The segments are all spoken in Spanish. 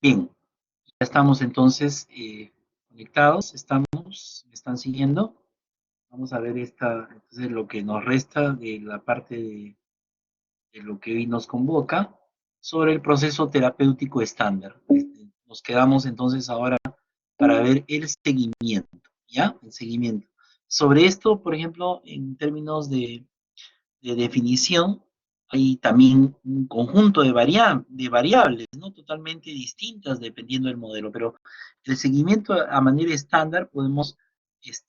Bien, ya estamos entonces conectados, me están siguiendo. Vamos a ver entonces lo que nos resta de la parte de lo que hoy nos convoca sobre el proceso terapéutico estándar. Nos quedamos entonces ahora para ver el seguimiento, ¿ya? El seguimiento. Sobre esto, por ejemplo, en términos de definición, hay también un conjunto de variables, ¿no? Totalmente distintas dependiendo del modelo, pero el seguimiento a manera estándar podemos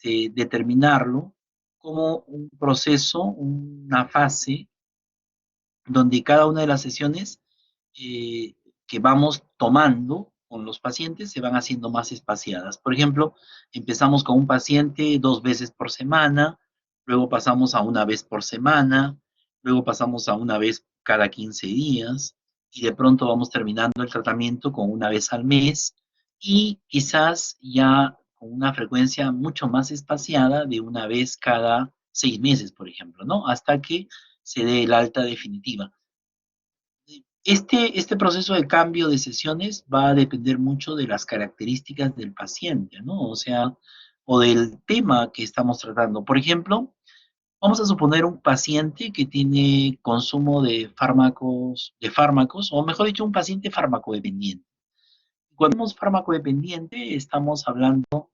determinarlo como un proceso, una fase, donde cada una de las sesiones que vamos tomando con los pacientes se van haciendo más espaciadas. Por ejemplo, empezamos con un paciente 2 veces por semana, luego pasamos a una vez por semana, luego pasamos a una vez cada 15 días y de pronto vamos terminando el tratamiento con una vez al mes y quizás ya con una frecuencia mucho más espaciada de una vez cada 6 meses, por ejemplo, ¿no? Hasta que se dé el alta definitiva. Este proceso de cambio de sesiones va a depender mucho de las características del paciente, ¿no? O sea, o del tema que estamos tratando. Por ejemplo, vamos a suponer un paciente que tiene consumo de fármacos, o mejor dicho, un paciente farmacodependiente. Cuando decimos farmacodependiente, estamos hablando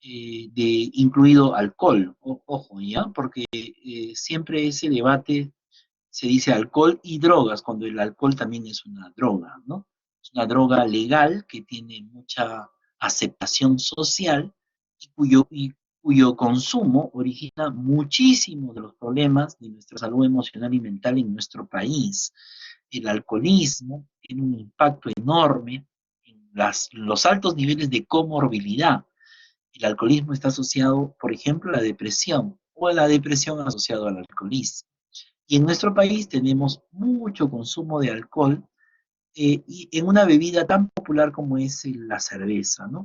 de incluido alcohol, ojo, ¿ya? Porque siempre ese debate se dice alcohol y drogas, cuando el alcohol también es una droga, ¿no? Es una droga legal que tiene mucha aceptación social y cuyo consumo origina muchísimos de los problemas de nuestra salud emocional y mental en nuestro país. El alcoholismo tiene un impacto enorme en los altos niveles de comorbilidad. El alcoholismo está asociado, por ejemplo, a la depresión o a la depresión asociada al alcoholismo. Y en nuestro país tenemos mucho consumo de alcohol y en una bebida tan popular como es la cerveza, ¿no?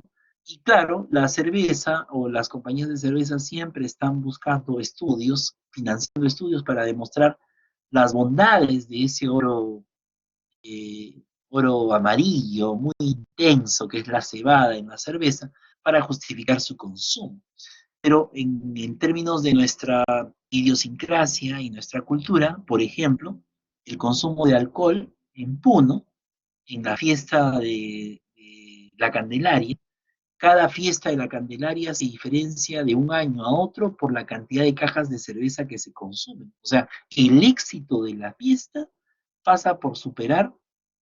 Y claro, la cerveza o las compañías de cerveza siempre están buscando estudios, financiando estudios para demostrar las bondades de ese oro amarillo muy intenso que es la cebada en la cerveza para justificar su consumo. Pero en términos de nuestra idiosincrasia y nuestra cultura, por ejemplo, el consumo de alcohol en Puno, en la fiesta de la Candelaria, cada fiesta de la Candelaria se diferencia de un año a otro por la cantidad de cajas de cerveza que se consumen. O sea, el éxito de la fiesta pasa por superar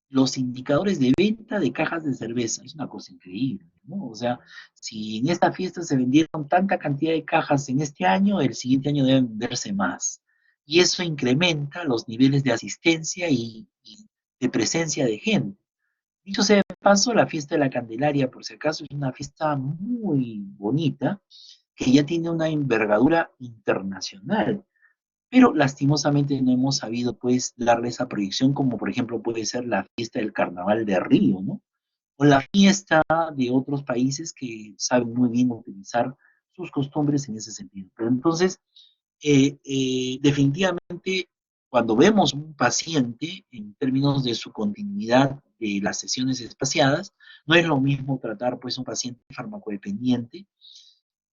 los indicadores de venta de cajas de cerveza. Es una cosa increíble, ¿no? O sea, si en esta fiesta se vendieron tanta cantidad de cajas en este año, el siguiente año deben venderse más. Y eso incrementa los niveles de asistencia y de presencia de gente. Dicho sea de paso, la fiesta de la Candelaria, por si acaso, es una fiesta muy bonita, que ya tiene una envergadura internacional, pero lastimosamente no hemos sabido pues darle esa proyección como por ejemplo puede ser la fiesta del Carnaval de Río, ¿no? O la fiesta de otros países que saben muy bien utilizar sus costumbres en ese sentido. Pero entonces, definitivamente, cuando vemos un paciente en términos de su continuidad de las sesiones espaciadas, no es lo mismo tratar pues un paciente farmacodependiente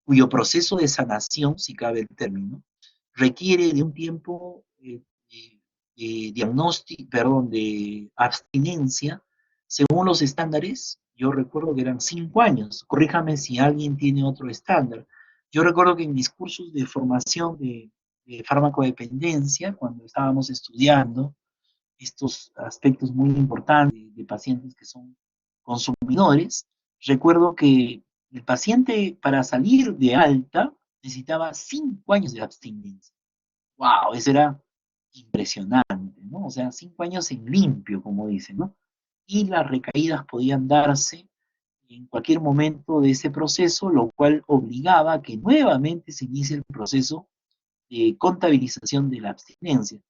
cuyo proceso de sanación, si cabe el término, requiere de un tiempo de diagnóstico, perdón, de abstinencia, según los estándares. Yo recuerdo que eran 5 años. Corríjame si alguien tiene otro estándar. Yo recuerdo que en mis cursos de formación de farmacodependencia, cuando estábamos estudiando estos aspectos muy importantes de pacientes que son consumidores, recuerdo que el paciente para salir de alta necesitaba 5 años de abstinencia. ¡Wow! Eso era impresionante, ¿no? O sea, 5 años en limpio, como dicen, ¿no? Y las recaídas podían darse en cualquier momento de ese proceso, lo cual obligaba a que nuevamente se inicie el proceso de contabilización de la abstinencia,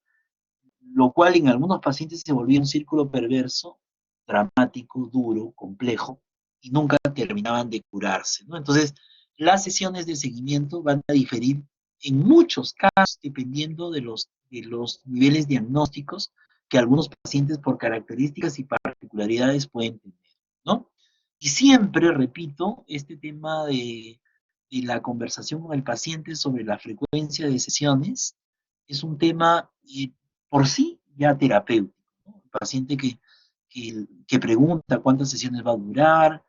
lo cual en algunos pacientes se volvía un círculo perverso, dramático, duro, complejo, y nunca terminaban de curarse, ¿no? Entonces, las sesiones de seguimiento van a diferir en muchos casos dependiendo de los niveles diagnósticos que algunos pacientes por características y particularidades pueden tener, ¿no? Y siempre, repito, este tema de la conversación con el paciente sobre la frecuencia de sesiones es un tema por sí ya terapéutico, ¿no? El paciente que pregunta cuántas sesiones va a durar,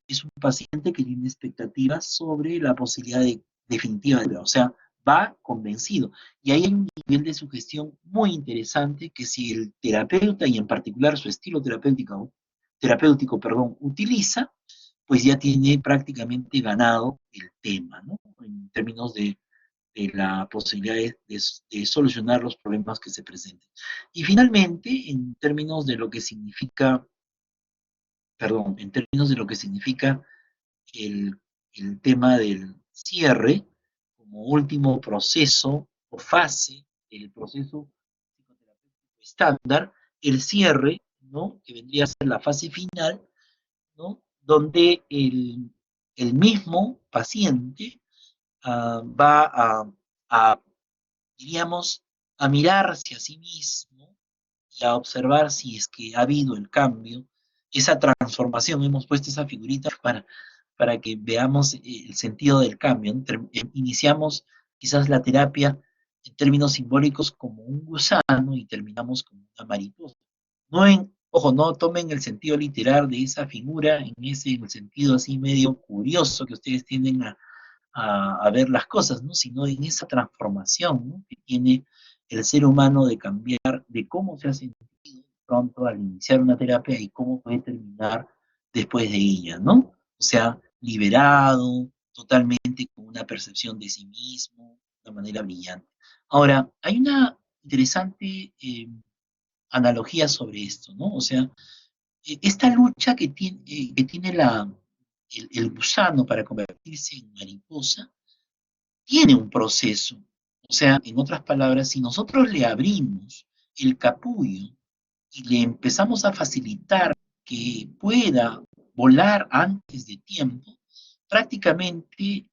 es un paciente que tiene expectativas sobre la posibilidad definitiva de cura, o sea, va convencido. Y ahí hay un nivel de sugestión muy interesante que si el terapeuta, y en particular su estilo terapéutico, utiliza, pues ya tiene prácticamente ganado el tema, ¿no? En términos de la posibilidad de solucionar los problemas que se presenten. Y finalmente, en términos de lo que significa, en términos de lo que significa el, el tema del cierre como último proceso o fase del proceso psicoterapéutico estándar, el cierre, ¿no? Que vendría a ser la fase final, ¿no? Donde el mismo paciente va a, diríamos, a mirarse a sí mismo y a observar si es que ha habido el cambio, esa transformación. Hemos puesto esa figurita para que veamos el sentido del cambio, ¿no? Iniciamos quizás la terapia en términos simbólicos como un gusano y terminamos como una mariposa. No ojo, no tomen el sentido literal de esa figura en el sentido así medio curioso que ustedes tienden a ver las cosas, ¿no? Sino en esa transformación, ¿no? Que tiene el ser humano de cambiar, de cómo se ha sentido pronto al iniciar una terapia y cómo puede terminar después de ella, ¿no? O sea, liberado, totalmente con una percepción de sí mismo, de una manera brillante. Ahora, hay una interesante analogía sobre esto, ¿no? O sea, esta lucha que tiene el gusano para convertirse en mariposa tiene un proceso. O sea, en otras palabras, si nosotros le abrimos el capullo y le empezamos a facilitar que pueda volar antes de tiempo, prácticamente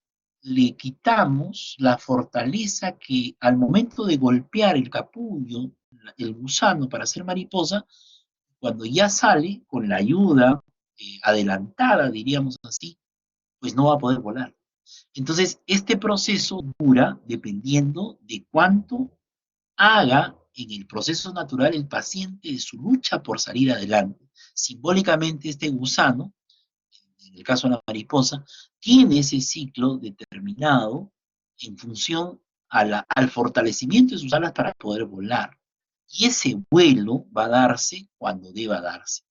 le quitamos la fortaleza que al momento de golpear el capullo, el gusano para hacer mariposa, cuando ya sale con la ayuda adelantada, diríamos así, pues no va a poder volar. Entonces, este proceso dura dependiendo de cuánto haga en el proceso natural el paciente de su lucha por salir adelante. Simbólicamente, este gusano, en el caso de la mariposa, tiene ese ciclo determinado en función al fortalecimiento de sus alas para poder volar. Y ese vuelo va a darse cuando deba darse.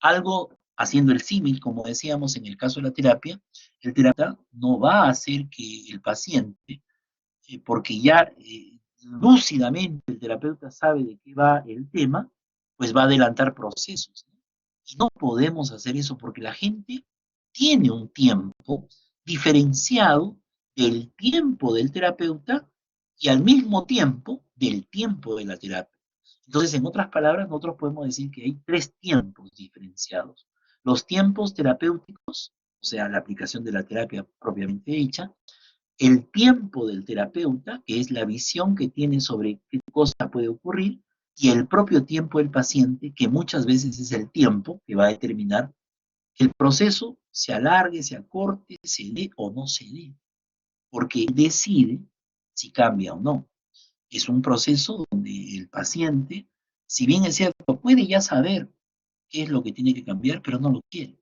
Algo haciendo el símil, como decíamos en el caso de la terapia, el terapeuta no va a hacer que el paciente, porque ya lúcidamente el terapeuta sabe de qué va el tema, pues va a adelantar procesos, ¿no? Y no podemos hacer eso porque la gente tiene un tiempo diferenciado del tiempo del terapeuta y al mismo tiempo del tiempo de la terapia. Entonces, en otras palabras, nosotros podemos decir que hay tres tiempos diferenciados. Los tiempos terapéuticos, o sea, la aplicación de la terapia propiamente dicha, el tiempo del terapeuta, que es la visión que tiene sobre qué cosa puede ocurrir, y el propio tiempo del paciente, que muchas veces es el tiempo que va a determinar que el proceso se alargue, se acorte, se dé o no se dé, porque decide si cambia o no. Es un proceso donde el paciente, si bien es cierto, puede ya saber qué es lo que tiene que cambiar, pero no lo quiere.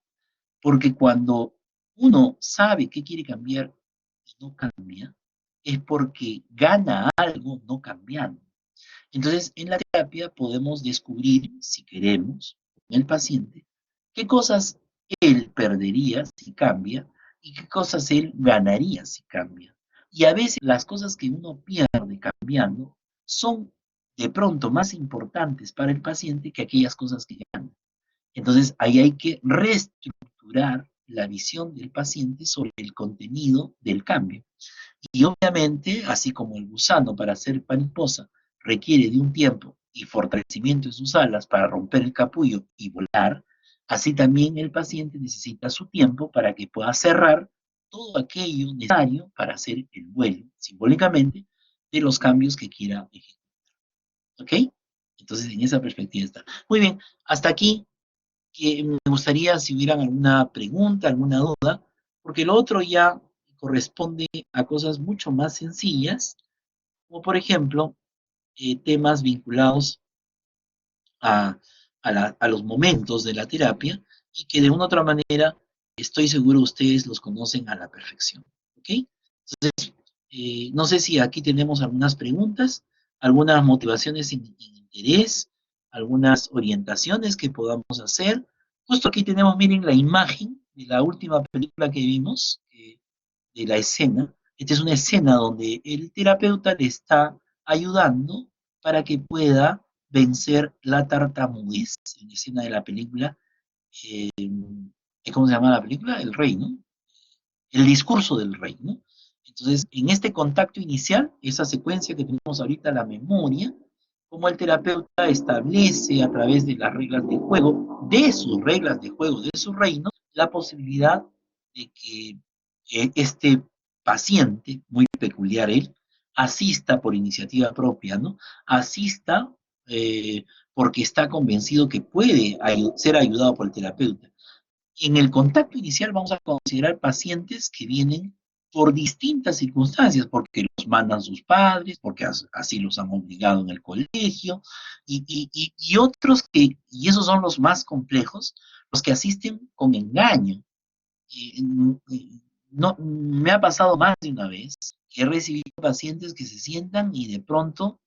Porque cuando uno sabe qué quiere cambiar y no cambia, es porque gana algo no cambiando. Entonces, en la terapia podemos descubrir, si queremos, en el paciente, qué cosas él perdería si cambia y qué cosas él ganaría si cambia. Y a veces las cosas que uno pierde cambiando son de pronto más importantes para el paciente que aquellas cosas que gana. Entonces, ahí hay que reestructurar la visión del paciente sobre el contenido del cambio. Y obviamente, así como el gusano para hacer mariposa requiere de un tiempo y fortalecimiento de sus alas para romper el capullo y volar, así también el paciente necesita su tiempo para que pueda cerrar todo aquello necesario para hacer el vuelo, simbólicamente, de los cambios que quiera ejecutar. ¿Ok? Entonces, en esa perspectiva está. Muy bien, hasta aquí que me gustaría si hubieran alguna pregunta, alguna duda, porque lo otro ya corresponde a cosas mucho más sencillas, como por ejemplo temas vinculados a, a los momentos de la terapia y que de una u otra manera estoy seguro ustedes los conocen a la perfección. ¿Ok? Entonces, no sé si aquí tenemos algunas preguntas, algunas motivaciones en interés, algunas orientaciones que podamos hacer. Justo aquí tenemos, miren, la imagen de la última película que vimos, de la escena. Esta es una escena donde el terapeuta le está ayudando para que pueda vencer la tartamudez. En la escena de la película, eh, ¿cómo se llama la película? El Rey, ¿no? El discurso del rey, ¿no? Entonces, en este contacto inicial, esa secuencia que tenemos ahorita, la memoria, como el terapeuta establece a través de las reglas de juego, de sus reglas de juego, de su reino, la posibilidad de que este paciente, muy peculiar él, asista por iniciativa propia, ¿no? Asista porque está convencido que puede ser ayudado por el terapeuta. En el contacto inicial vamos a considerar pacientes que vienen por distintas circunstancias, porque los mandan sus padres, porque así los han obligado en el colegio, y otros que, y esos son los más complejos, los que asisten con engaño. Y, no, me ha pasado más de una vez que he recibido pacientes que se sientan y de pronto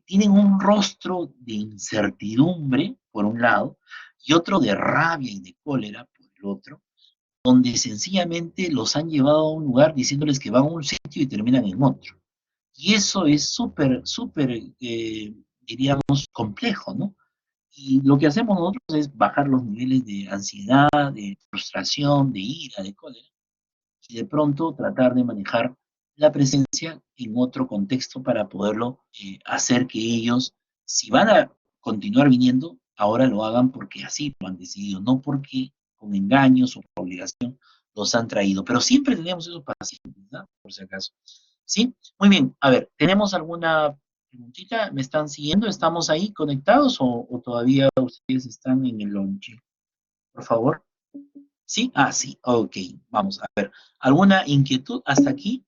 tienen un rostro de incertidumbre, por un lado, y otro de rabia y de cólera, por el otro, donde sencillamente los han llevado a un lugar diciéndoles que van a un sitio y terminan en otro. Y eso es súper, súper, diríamos, complejo, ¿no? Y lo que hacemos nosotros es bajar los niveles de ansiedad, de frustración, de ira, de cólera, y de pronto tratar de manejar la presencia en otro contexto para poderlo hacer que ellos, si van a continuar viniendo, ahora lo hagan porque así lo han decidido, no porque con engaños o por obligación los han traído. Pero siempre tenemos esos pacientes, ¿no? Por si acaso. ¿Sí? Muy bien. A ver, ¿tenemos alguna preguntita? ¿Me están siguiendo? ¿Estamos ahí conectados o todavía ustedes están en el lonche? Por favor. ¿Sí? Ah, sí, ok, vamos a ver. ¿Alguna inquietud hasta aquí?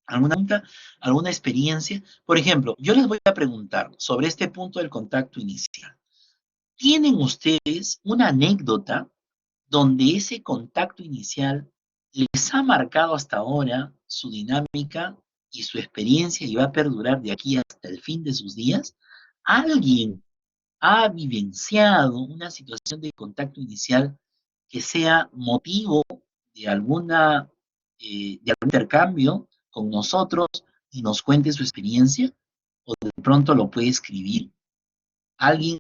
¿Alguna pregunta? ¿Alguna experiencia? Por ejemplo, yo les voy a preguntar sobre este punto del contacto inicial. ¿Tienen ustedes una anécdota donde ese contacto inicial les ha marcado hasta ahora su dinámica y su experiencia y va a perdurar de aquí hasta el fin de sus días? ¿Alguien ha vivenciado una situación de contacto inicial que sea motivo de alguna de algún intercambio con nosotros y nos cuente su experiencia? ¿O de pronto lo puede escribir? ¿Alguien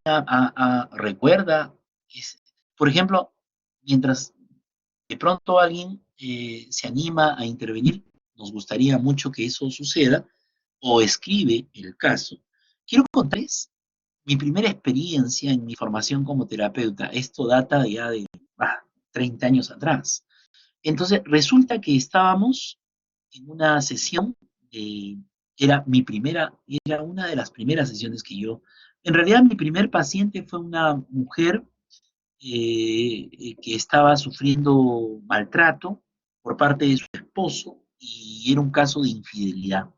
recuerda? Por ejemplo, mientras de pronto alguien se anima a intervenir, nos gustaría mucho que eso suceda, o escribe el caso. Quiero contarles mi primera experiencia en mi formación como terapeuta. Esto data ya de 30 años atrás. Entonces, resulta que estábamos en una sesión, eh, era una de las primeras sesiones que yo, en realidad mi primer paciente fue una mujer que estaba sufriendo maltrato por parte de su esposo y era un caso de infidelidad. O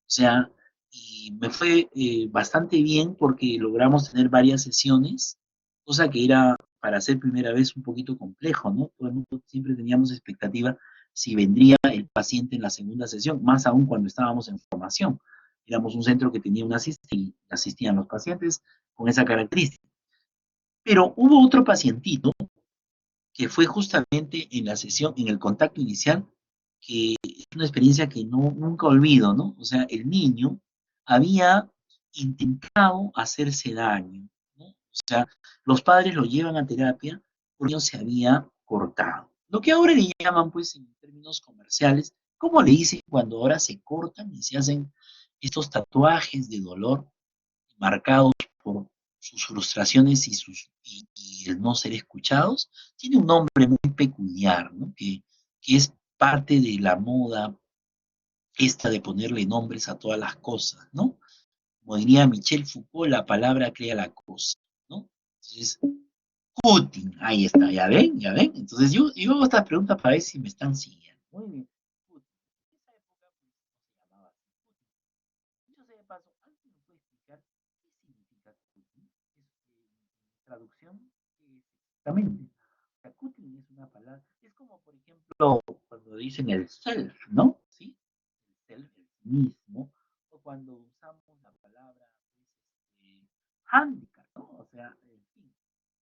sea, y me fue bastante bien porque logramos tener varias sesiones, cosa que era para ser primera vez un poquito complejo, ¿no? Todo el mundo siempre teníamos expectativa si vendría el paciente en la segunda sesión, más aún cuando estábamos en formación. Éramos un centro que tenía una asistente y asistían los pacientes con esa característica. Pero hubo otro pacientito que fue justamente en la sesión, en el contacto inicial, que es una experiencia que no, nunca olvido, ¿no? O sea, el niño había intentado hacerse daño, ¿no? O sea, los padres lo llevan a terapia porque el niño se había cortado. Lo que ahora le llaman, pues, en términos comerciales, ¿cómo le dicen cuando ahora se cortan y se hacen estos tatuajes de dolor marcados por sus frustraciones y el no ser escuchados? Tiene un nombre muy peculiar, ¿no? Que es parte de la moda esta de ponerle nombres a todas las cosas, ¿no? Como diría Michel Foucault, la palabra crea la cosa, ¿no? Entonces, cutting, ahí está, ¿ya ven? ¿Ya ven? Entonces yo hago estas preguntas para ver si me están siguiendo. Muy bien. Cutting. En esa época, pues, no se llamaba así. Cutting. Dicho sea de paso, ¿alguien me puede explicar qué significa cutting? Traducción, exactamente. O sea, cutting es una palabra, es como, por ejemplo, cuando dicen el self, ¿no? ¿Sí? El self, el sí mismo, o cuando usamos la palabra, pues, handicap, ¿no? O sea, en fin,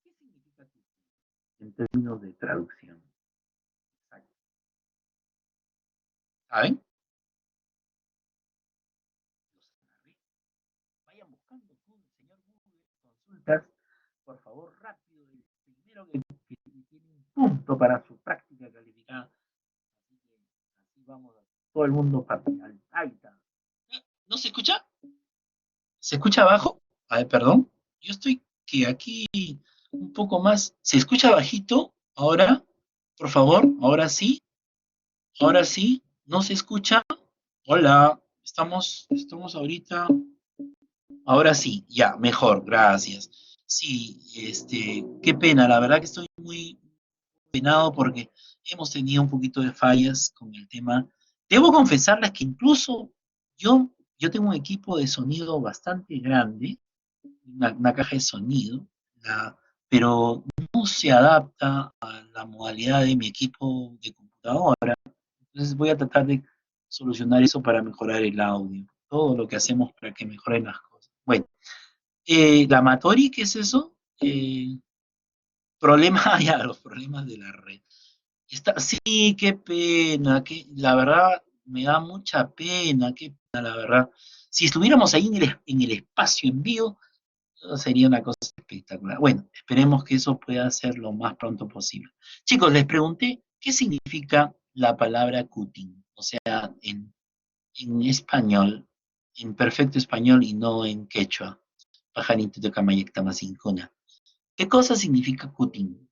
¿qué significa cutting en términos de traducción? Exacto. ¿Saben? Vayan buscando Google, señor Google, consultas, por favor, rápido, el primero que tiene un punto para su práctica calificada. Así que así vamos a todo el mundo para ahí está. ¿No se escucha? ¿Se escucha abajo? A ver, perdón. Yo estoy que aquí un poco más. ¿Se escucha bajito? Ahora, por favor, ahora sí, ahora sí. ¿No se escucha? Hola, estamos ahorita. Ahora sí, ya, mejor, gracias. Sí, qué pena, la verdad que estoy muy penado porque hemos tenido un poquito de fallas con el tema. Debo confesarles que incluso yo tengo un equipo de sonido bastante grande, una caja de sonido, pero no se adapta a la modalidad de mi equipo de computadora. Entonces voy a tratar de solucionar eso para mejorar el audio. Todo lo que hacemos para que mejoren las cosas. Bueno, la Matori, ¿qué es eso? Problemas, ya, los problemas de la red. Sí, qué pena, la verdad me da mucha pena, qué pena, la verdad. Si estuviéramos ahí en el espacio en vivo, sería una cosa espectacular. Bueno, esperemos que eso pueda ser lo más pronto posible. Chicos, les pregunté qué significa la palabra cutting, o sea, en español, en perfecto español y no en quechua, pajarito de camayecta masincuna. ¿Qué cosa significa cutting?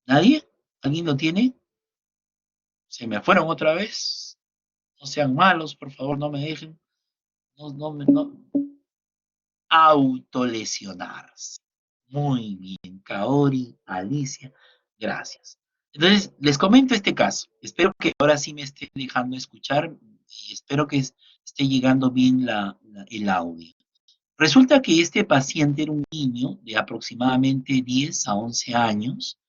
¿Nadie? ¿Alguien lo tiene? ¿Se me fueron otra vez? No sean malos, por favor, no me dejen. No, no. Autolesionarse. Muy bien, Kaori, Alicia, gracias. Entonces, les comento este caso. Espero que ahora sí me esté dejando escuchar y espero que esté llegando bien el audio. Resulta que este paciente era un niño de aproximadamente 10 a 11 años,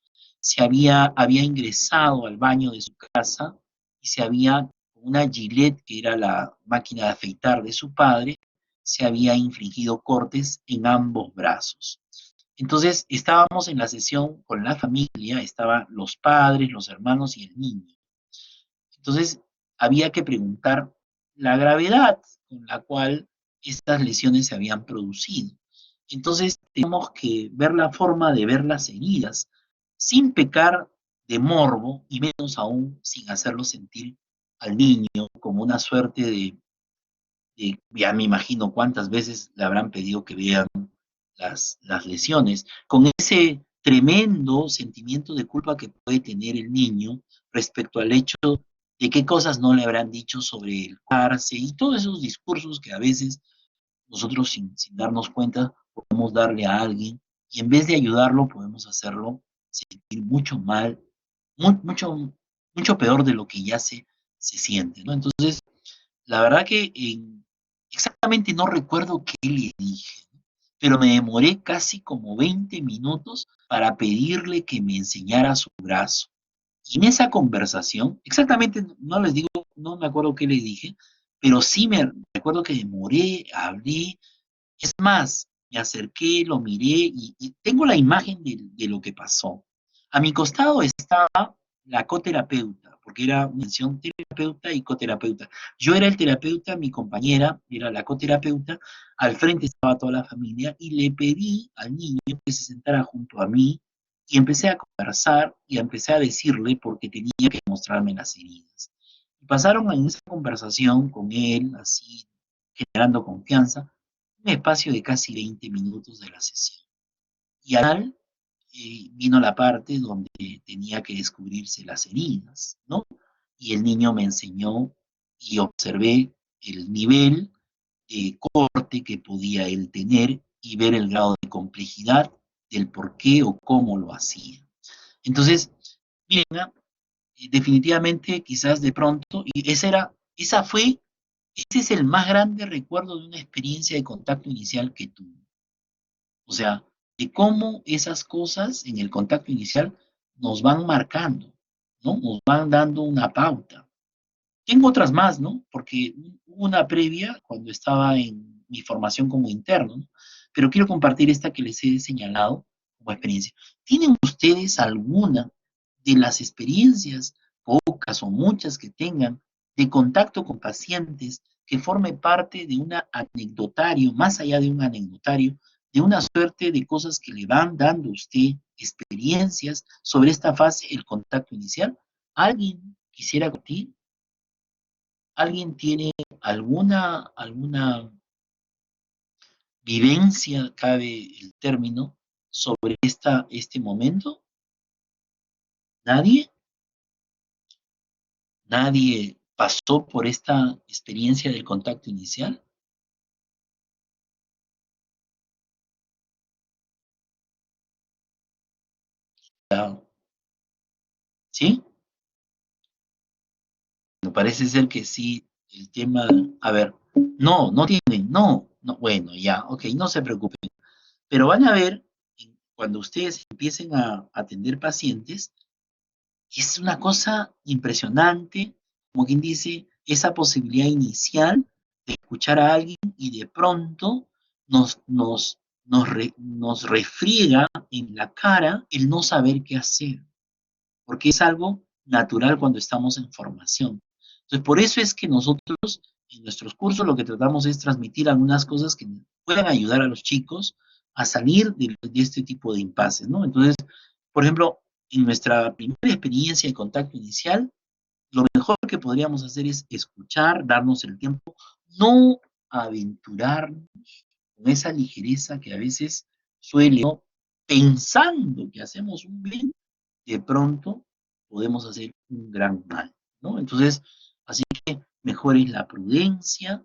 había ingresado al baño de su casa y se había, con una Gillette, que era la máquina de afeitar de su padre, se había infligido cortes en ambos brazos. Entonces estábamos en la sesión con la familia, estaban los padres, los hermanos y el niño. Entonces había que preguntar la gravedad con la cual estas lesiones se habían producido. Entonces tenemos que ver la forma de ver las heridas sin pecar de morbo y menos aún sin hacerlo sentir al niño como una suerte ya me imagino cuántas veces le habrán pedido que vean las lesiones, con ese tremendo sentimiento de culpa que puede tener el niño respecto al hecho de qué cosas no le habrán dicho sobre el cárcel y todos esos discursos que a veces nosotros sin darnos cuenta podemos darle a alguien y en vez de ayudarlo podemos hacerlo sentir mucho mal, mucho peor de lo que ya se siente, ¿no? Entonces, la verdad que exactamente no recuerdo qué le dije, ¿no? Pero me demoré casi como 20 minutos para pedirle que me enseñara su brazo. Y en esa conversación, exactamente no les digo, no me acuerdo qué le dije, pero sí me recuerdo que demoré, hablé, es más, me acerqué, lo miré y tengo la imagen de lo que pasó. A mi costado estaba la coterapeuta, porque era mención terapeuta y coterapeuta. Yo era el terapeuta, mi compañera era la coterapeuta, al frente estaba toda la familia y le pedí al niño que se sentara junto a mí y empecé a conversar y empecé a decirle porque tenía que mostrarme las heridas. Y pasaron en esa conversación con él, así generando confianza, un espacio de casi 20 minutos de la sesión. Y al final vino la parte donde tenía que descubrirse las heridas, ¿no? Y el niño me enseñó y observé el nivel de corte que podía él tener y ver el grado de complejidad del por qué o cómo lo hacía. Entonces, miren, definitivamente quizás de pronto, y ese es el más grande recuerdo de una experiencia de contacto inicial que tuve. O sea, de cómo esas cosas en el contacto inicial nos van marcando, ¿no? Nos van dando una pauta. Tengo otras más, ¿no? Porque hubo una previa cuando estaba en mi formación como interno, ¿no? Pero quiero compartir esta que les he señalado como experiencia. ¿Tienen ustedes alguna de las experiencias, pocas o muchas que tengan, de contacto con pacientes que forme parte de un anecdotario, más allá de un anecdotario, de una suerte de cosas que le van dando a usted experiencias sobre esta fase, el contacto inicial? ¿Alguien quisiera compartir? ¿Alguien tiene alguna vivencia, cabe el término, sobre este momento? ¿Nadie? ¿Nadie pasó por esta experiencia del contacto inicial? ¿Sí? Me parece ser que sí, el tema, a ver, no tienen, no, bueno, ya, ok, no se preocupen, pero van a ver, cuando ustedes empiecen a atender pacientes, es una cosa impresionante, como quien dice, esa posibilidad inicial de escuchar a alguien y de pronto nos refriega en la cara el no saber qué hacer, porque es algo natural cuando estamos en formación. Entonces, por eso es que nosotros en nuestros cursos lo que tratamos es transmitir algunas cosas que puedan ayudar a los chicos a salir de este tipo de impases, ¿no? Entonces, por ejemplo, en nuestra primera experiencia de contacto inicial, lo mejor que podríamos hacer es escuchar, darnos el tiempo, no aventurarnos con esa ligereza que a veces suele, ¿no? Pensando que hacemos un bien, de pronto podemos hacer un gran mal, ¿no? Entonces, así que mejor es la prudencia,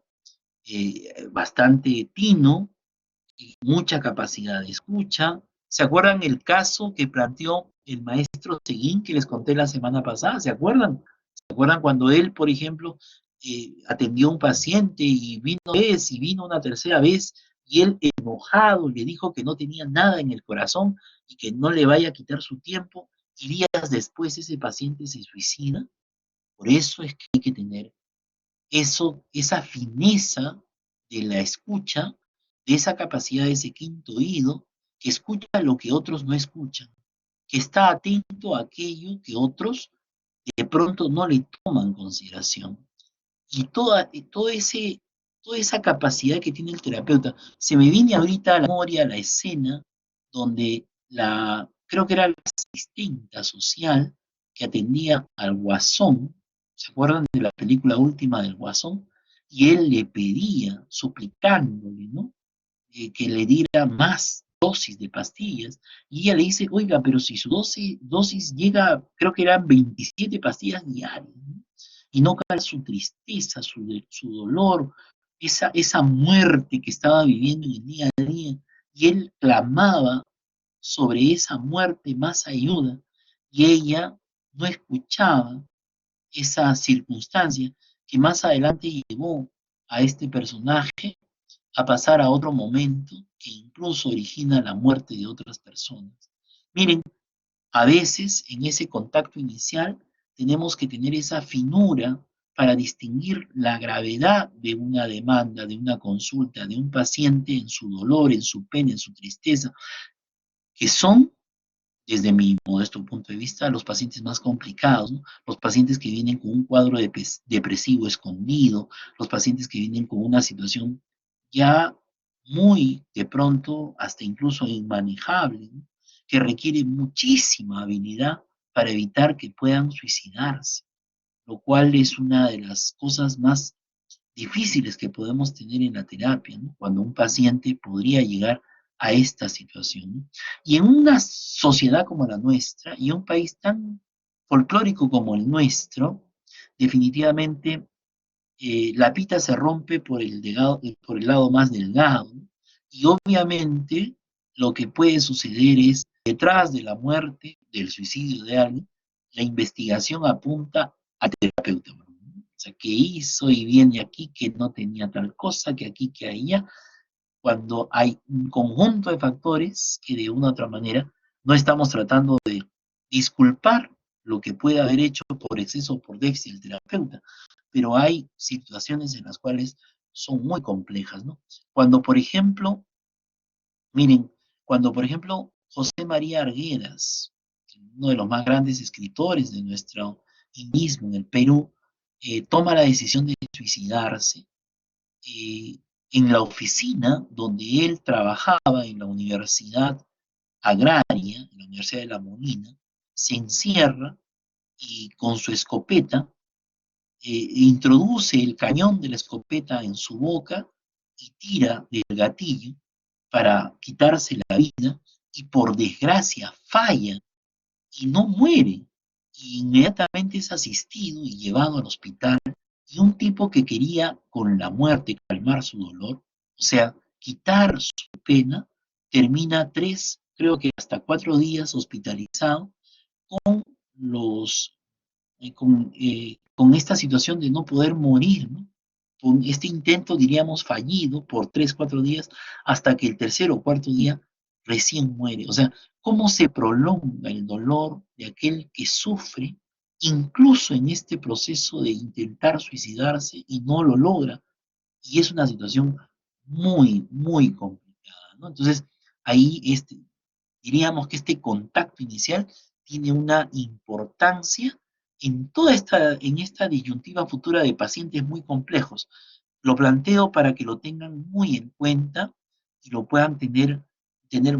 bastante tino, y mucha capacidad de escucha. ¿Se acuerdan el caso que planteó el maestro Seguín que les conté la semana pasada? ¿Se acuerdan? ¿Se acuerdan cuando él, por ejemplo, atendió a un paciente y vino una vez y vino una tercera vez y él enojado le dijo que no tenía nada en el corazón y que no le vaya a quitar su tiempo y días después ese paciente se suicida? Por eso es que hay que tener esa fineza de la escucha, de esa capacidad de ese quinto oído, que escucha lo que otros no escuchan, que está atento a aquello que otros de pronto no le toman en consideración. Y toda esa capacidad que tiene el terapeuta, se me viene ahorita a la memoria la escena donde creo que era la asistenta social que atendía al Guasón, ¿se acuerdan de la película última del Guasón? Y él le pedía, suplicándole, ¿no? Que le diera más dosis de pastillas. Y ella le dice, oiga, pero si su dosis llega, creo que eran 27 pastillas diarias, ¿no? Y no cae su tristeza, su dolor, esa muerte que estaba viviendo en el día a día. Y él clamaba sobre esa muerte más ayuda, y ella no escuchaba esa circunstancia que más adelante llevó a este personaje a pasar a otro momento que incluso origina la muerte de otras personas. Miren, a veces en ese contacto inicial tenemos que tener esa finura para distinguir la gravedad de una demanda, de una consulta, de un paciente en su dolor, en su pena, en su tristeza, que son, desde mi modesto punto de vista, los pacientes más complicados, ¿no? Los pacientes que vienen con un cuadro depresivo escondido, los pacientes que vienen con una situación ya muy de pronto, hasta incluso inmanejable, ¿no? Que requiere muchísima habilidad para evitar que puedan suicidarse, lo cual es una de las cosas más difíciles que podemos tener en la terapia, ¿no? Cuando un paciente podría llegar a esta situación, ¿no? Y en una sociedad como la nuestra y un país tan folclórico como el nuestro, definitivamente la pita se rompe por el lado más delgado, ¿no? Y obviamente lo que puede suceder es, detrás de la muerte, del suicidio de alguien, la investigación apunta al terapeuta. ¿No? O sea, que hizo y viene aquí, que no tenía tal cosa, que aquí, que allá, cuando hay un conjunto de factores que de una u otra manera no estamos tratando de disculpar lo que puede haber hecho por exceso o por déficit el terapeuta, pero hay situaciones en las cuales son muy complejas, ¿no? Cuando, por ejemplo, miren, cuando, por ejemplo, José María Arguedas, uno de los más grandes escritores de nuestro mismo en el Perú, toma la decisión de suicidarse, eh, en la oficina donde él trabajaba en la Universidad Agraria, en la Universidad de La Molina, se encierra y con su escopeta introduce el cañón de la escopeta en su boca y tira del gatillo para quitarse la vida y por desgracia falla y no muere. Y inmediatamente es asistido y llevado al hospital y un tipo que quería con la muerte calmar su dolor, o sea, quitar su pena, termina 3, creo que hasta 4 días hospitalizado con los con esta situación de no poder morir, ¿no? Con este intento, diríamos, fallido por 3, 4 días, hasta que el tercer o cuarto día recién muere. O sea, cómo se prolonga el dolor de aquel que sufre, incluso en este proceso de intentar suicidarse y no lo logra. Y es una situación muy, muy complicada, ¿no? Entonces, ahí diríamos que este contacto inicial tiene una importancia en esta disyuntiva futura de pacientes muy complejos. Lo planteo para que lo tengan muy en cuenta y lo puedan tener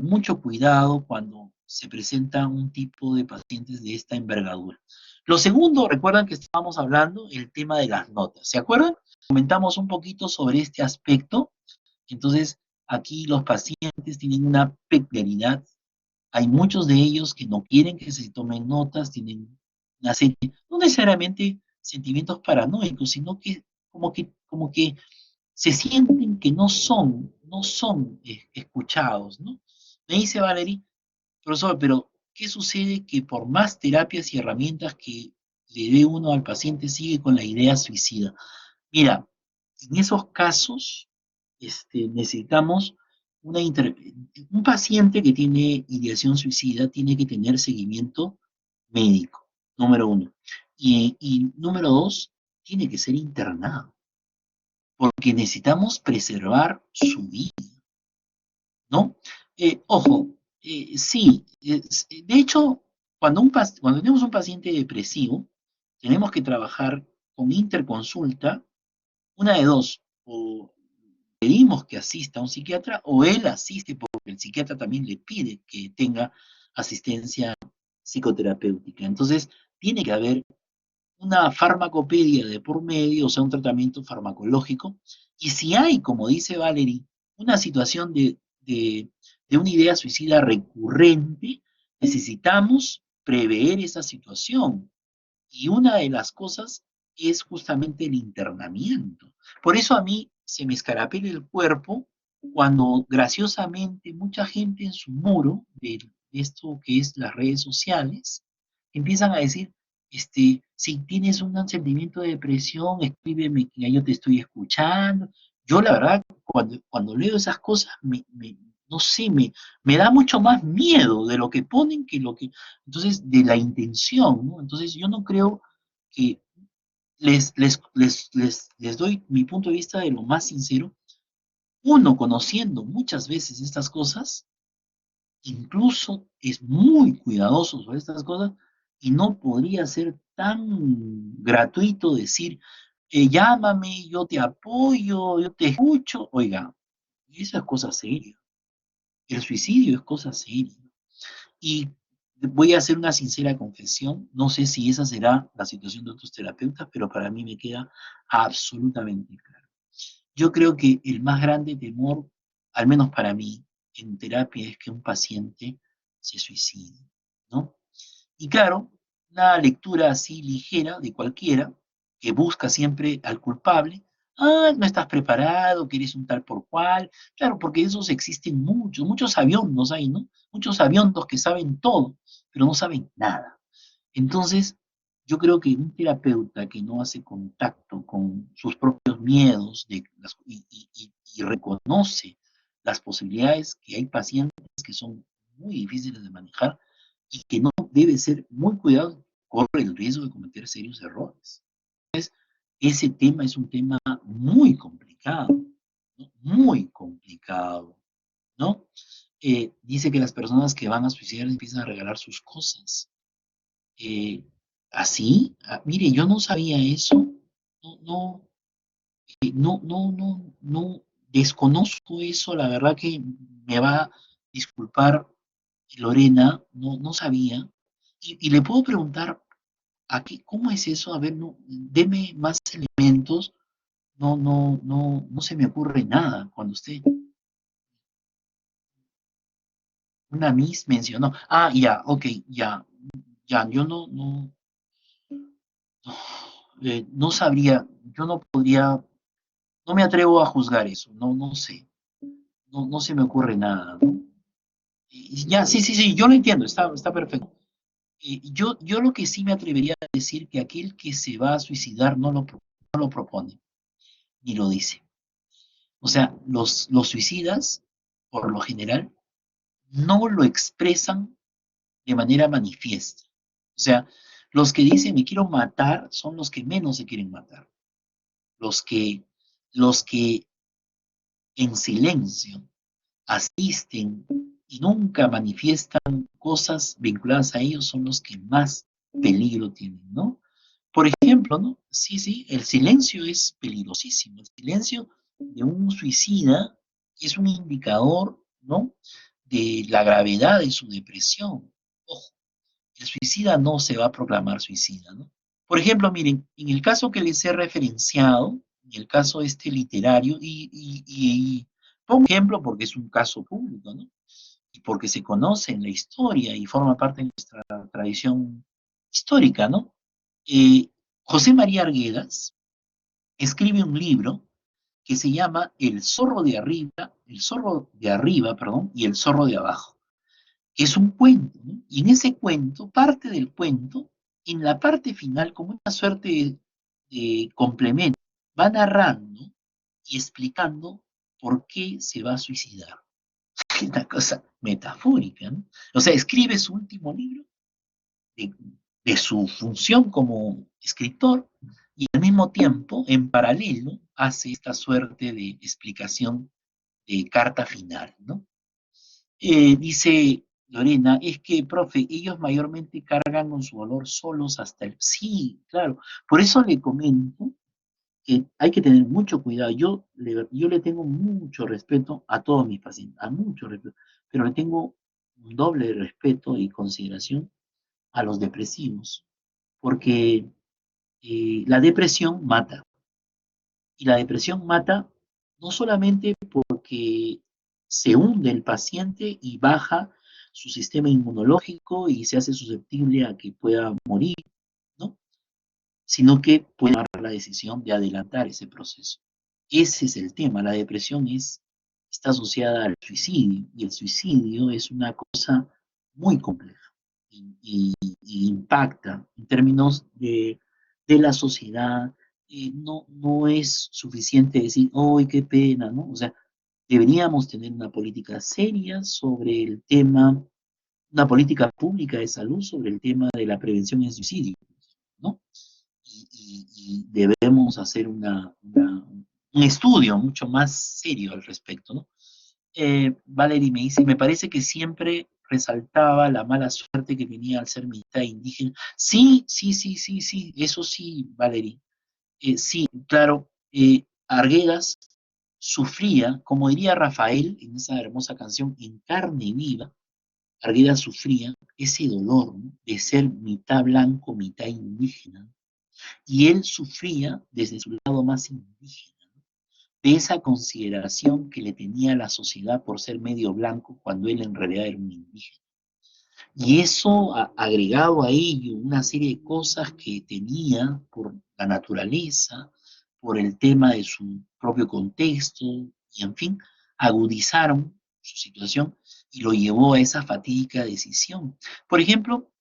mucho cuidado cuando se presenta un tipo de pacientes de esta envergadura. Lo segundo, recuerdan que estábamos hablando el tema de las notas, ¿se acuerdan? Comentamos un poquito sobre este aspecto. Entonces, aquí los pacientes tienen una peculiaridad. Hay muchos de ellos que no quieren que se tomen notas, tienen una serie, no necesariamente sentimientos paranoicos, sino que como que se sienten que no son escuchados, ¿no? Me dice Valerie, profesor, pero ¿qué sucede que por más terapias y herramientas que le dé uno al paciente sigue con la idea suicida? Mira, en esos casos necesitamos un paciente que tiene ideación suicida tiene que tener seguimiento médico, número uno. Y número dos, tiene que ser internado, porque necesitamos preservar su vida, ¿no? Ojo, sí, de hecho, cuando tenemos un paciente depresivo, tenemos que trabajar con interconsulta, una de dos, o pedimos que asista a un psiquiatra o él asiste porque el psiquiatra también le pide que tenga asistencia psicoterapéutica. Entonces, tiene que haber una farmacopedia de por medio, o sea, un tratamiento farmacológico. Y si hay, como dice Valerie, una situación de una idea suicida recurrente, necesitamos prever esa situación. Y una de las cosas es justamente el internamiento. Por eso a mí se me escarapela el cuerpo cuando graciosamente mucha gente en su muro de esto que es las redes sociales empiezan a decir, si tienes un sentimiento de depresión, escríbeme que yo te estoy escuchando. Yo la verdad, cuando leo esas cosas, no sé, me da mucho más miedo de lo que ponen que lo que, entonces, de la intención, ¿no? Entonces, yo no creo que les doy mi punto de vista de lo más sincero. Uno, conociendo muchas veces estas cosas, incluso es muy cuidadoso sobre estas cosas y no podría ser tan gratuito decir, llámame, yo te apoyo, yo te escucho. Oiga, esa es cosa seria. El suicidio es cosa seria. Y voy a hacer una sincera confesión, no sé si esa será la situación de otros terapeutas, pero para mí me queda absolutamente claro. Yo creo que el más grande temor, al menos para mí, en terapia es que un paciente se suicide, ¿no? Y claro, una lectura así ligera de cualquiera, que busca siempre al culpable, Ah, no estás preparado, que eres un tal por cual. Claro, porque de esos existen muchos, muchos sabiondos hay, ¿no? Muchos sabiondos que saben todo, pero no saben nada. Entonces, yo creo que un terapeuta que no hace contacto con sus propios miedos y reconoce las posibilidades que hay pacientes que son muy difíciles de manejar y que no debe ser muy cuidado, corre el riesgo de cometer serios errores. Ese tema es un tema muy complicado, ¿no? Muy complicado, ¿no? Dice que las personas que van a suicidar empiezan a regalar sus cosas. Eh, ¿Así? Ah, mire, yo no sabía eso. No, no, no, desconozco eso. La verdad que me va a disculpar Lorena, no sabía. Y le puedo preguntar, aquí, ¿cómo es eso? A ver, no, deme más elementos. No se me ocurre nada. Cuando usted, una Miss mencionó, ah, ya, ok, ya, yo no sabría, yo no podría, no me atrevo a juzgar eso, no sé, no se me ocurre nada, ¿no? Y ya, sí, yo lo entiendo, está perfecto. Yo lo que sí me atrevería a decir que aquel que se va a suicidar no lo propone, ni lo dice. O sea, los suicidas, por lo general, no lo expresan de manera manifiesta. O sea, los que dicen me quiero matar son los que menos se quieren matar. Los que, los que en silencio asisten y nunca manifiestan cosas vinculadas a ellos son los que más peligro tienen, ¿no? Por ejemplo, ¿no? Sí, el silencio es peligrosísimo. El silencio de un suicida es un indicador, ¿no? De la gravedad de su depresión. Ojo, el suicida no se va a proclamar suicida, ¿no? Por ejemplo, miren, en el caso que les he referenciado, en el caso este literario, y pongo ejemplo porque es un caso público, ¿no? Y porque se conoce en la historia y forma parte de nuestra tradición histórica, ¿no? Eh, José María Arguedas escribe un libro que se llama El zorro de arriba, perdón, y el zorro de abajo. Es un cuento, ¿no? Y en ese cuento, parte del cuento, en la parte final, como una suerte de complemento, va narrando y explicando por qué se va a suicidar. Es una cosa metafórica, ¿no? O sea, escribe su último libro de, de su función como escritor y al mismo tiempo, en paralelo, hace esta suerte de explicación de carta final, ¿no? Dice Lorena, es que, profe, ellos mayormente cargan con su dolor solos hasta el... Sí, claro. Por eso le comento que hay que tener mucho cuidado. Yo le tengo mucho respeto a todos mis pacientes, a mucho respeto, pero le tengo un doble respeto y consideración a los depresivos, porque la depresión mata. Y la depresión mata no solamente porque se hunde el paciente y baja su sistema inmunológico y se hace susceptible a que pueda morir, ¿no? Sino que puede tomar la decisión de adelantar ese proceso. Ese es el tema. La depresión está asociada al suicidio y el suicidio es una cosa muy compleja y impacta en términos de la sociedad. No es suficiente decir, ¡ay, qué pena! ¿No? O sea, deberíamos tener una política seria sobre el tema, una política pública de salud sobre el tema de la prevención del suicidio, ¿no? Y debemos hacer un estudio mucho más serio al respecto, ¿no? Valerie me dice, me parece que siempre resaltaba la mala suerte que tenía al ser mitad indígena. Sí, eso sí, Valerie. Sí, claro, Arguedas sufría, como diría Rafael en esa hermosa canción, en carne viva, Arguedas sufría ese dolor, ¿no? De ser mitad blanco, mitad indígena. Y él sufría desde su lado más indígena, ¿no? De esa consideración que le tenía la sociedad por ser medio blanco cuando él en realidad era un indígena. Y eso, agregado a ello, una serie de cosas que tenía por la naturaleza, por el tema de su propio contexto, y en fin, agudizaron su situación y lo llevó a esa fatídica decisión. Por ejemplo,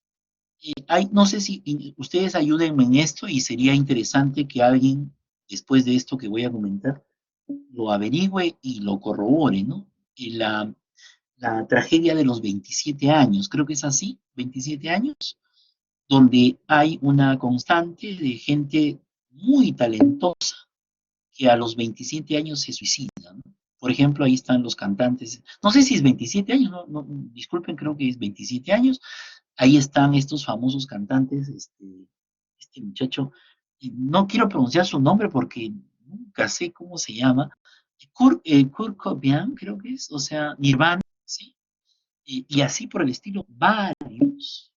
no sé si ustedes ayúdenme en esto y sería interesante que alguien, después de esto que voy a comentar, lo averigüe y lo corrobore, ¿no? La tragedia de los 27 años, creo que es así, 27 años, donde hay una constante de gente muy talentosa que a los 27 años se suicida, ¿no? Por ejemplo, ahí están los cantantes, no sé si es 27 años, disculpen, creo que es 27 años, ahí están estos famosos cantantes, este muchacho, no quiero pronunciar su nombre porque nunca sé cómo se llama, Kurt Cobain, creo que es, o sea, Nirvana, ¿sí? Y así por el estilo, varios.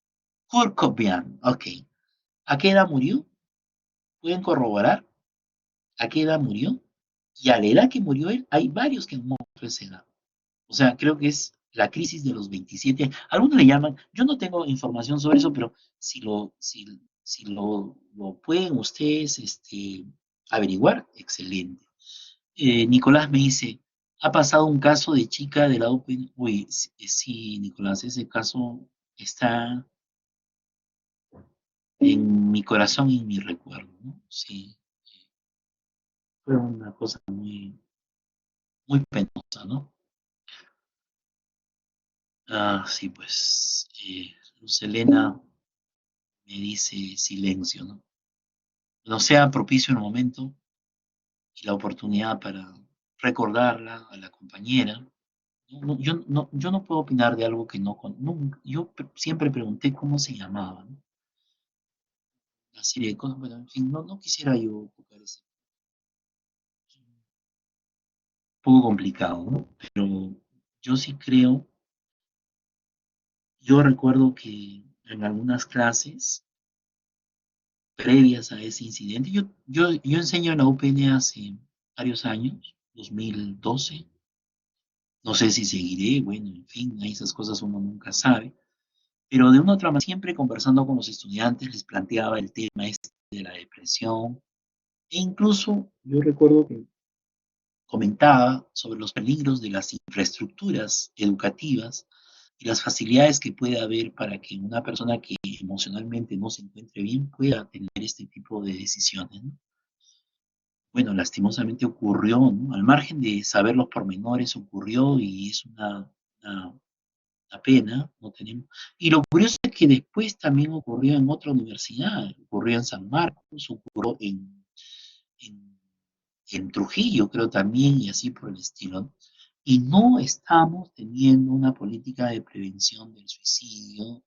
Kurt Cobain, ok. ¿A qué edad murió? ¿Pueden corroborar a qué edad murió? Y a la edad que murió él, hay varios que han muerto a esa edad. O sea, creo que es la crisis de los 27. Algunos le llaman, yo no tengo información sobre eso, pero si lo pueden ustedes averiguar, excelente. Nicolás me dice, ha pasado un caso de chica de la Open. Uy, sí, sí, Nicolás, ese caso está en mi corazón y en mi recuerdo, ¿no? Sí, fue una cosa muy, muy penosa, ¿no? Ah, sí, pues, Luz Helena me dice silencio, ¿no? No sea propicio el momento y la oportunidad para recordarla a la compañera. Yo no puedo opinar de algo que yo siempre pregunté cómo se llamaba, ¿no? La serie de cosas, pero en fin, no quisiera yo tocar ese un poco complicado, ¿no? Pero yo sí creo, yo recuerdo que en algunas clases previas a ese incidente, yo enseño en la UPN hace varios años, 2012, no sé si seguiré, bueno, en fin, esas cosas uno nunca sabe, pero de una u otra manera, siempre conversando con los estudiantes, les planteaba el tema de la depresión, e incluso yo recuerdo que comentaba sobre los peligros de las infraestructuras educativas y las facilidades que puede haber para que una persona que emocionalmente no se encuentre bien pueda tener este tipo de decisiones, ¿no? Bueno, lastimosamente ocurrió, ¿no? Al margen de saber los pormenores, ocurrió y es una, una pena, no tenemos. Y lo curioso es que después también ocurrió en otra universidad, ocurrió en San Marcos, ocurrió en, en Trujillo, creo también, y así por el estilo, ¿no? Y no estamos teniendo una política de prevención del suicidio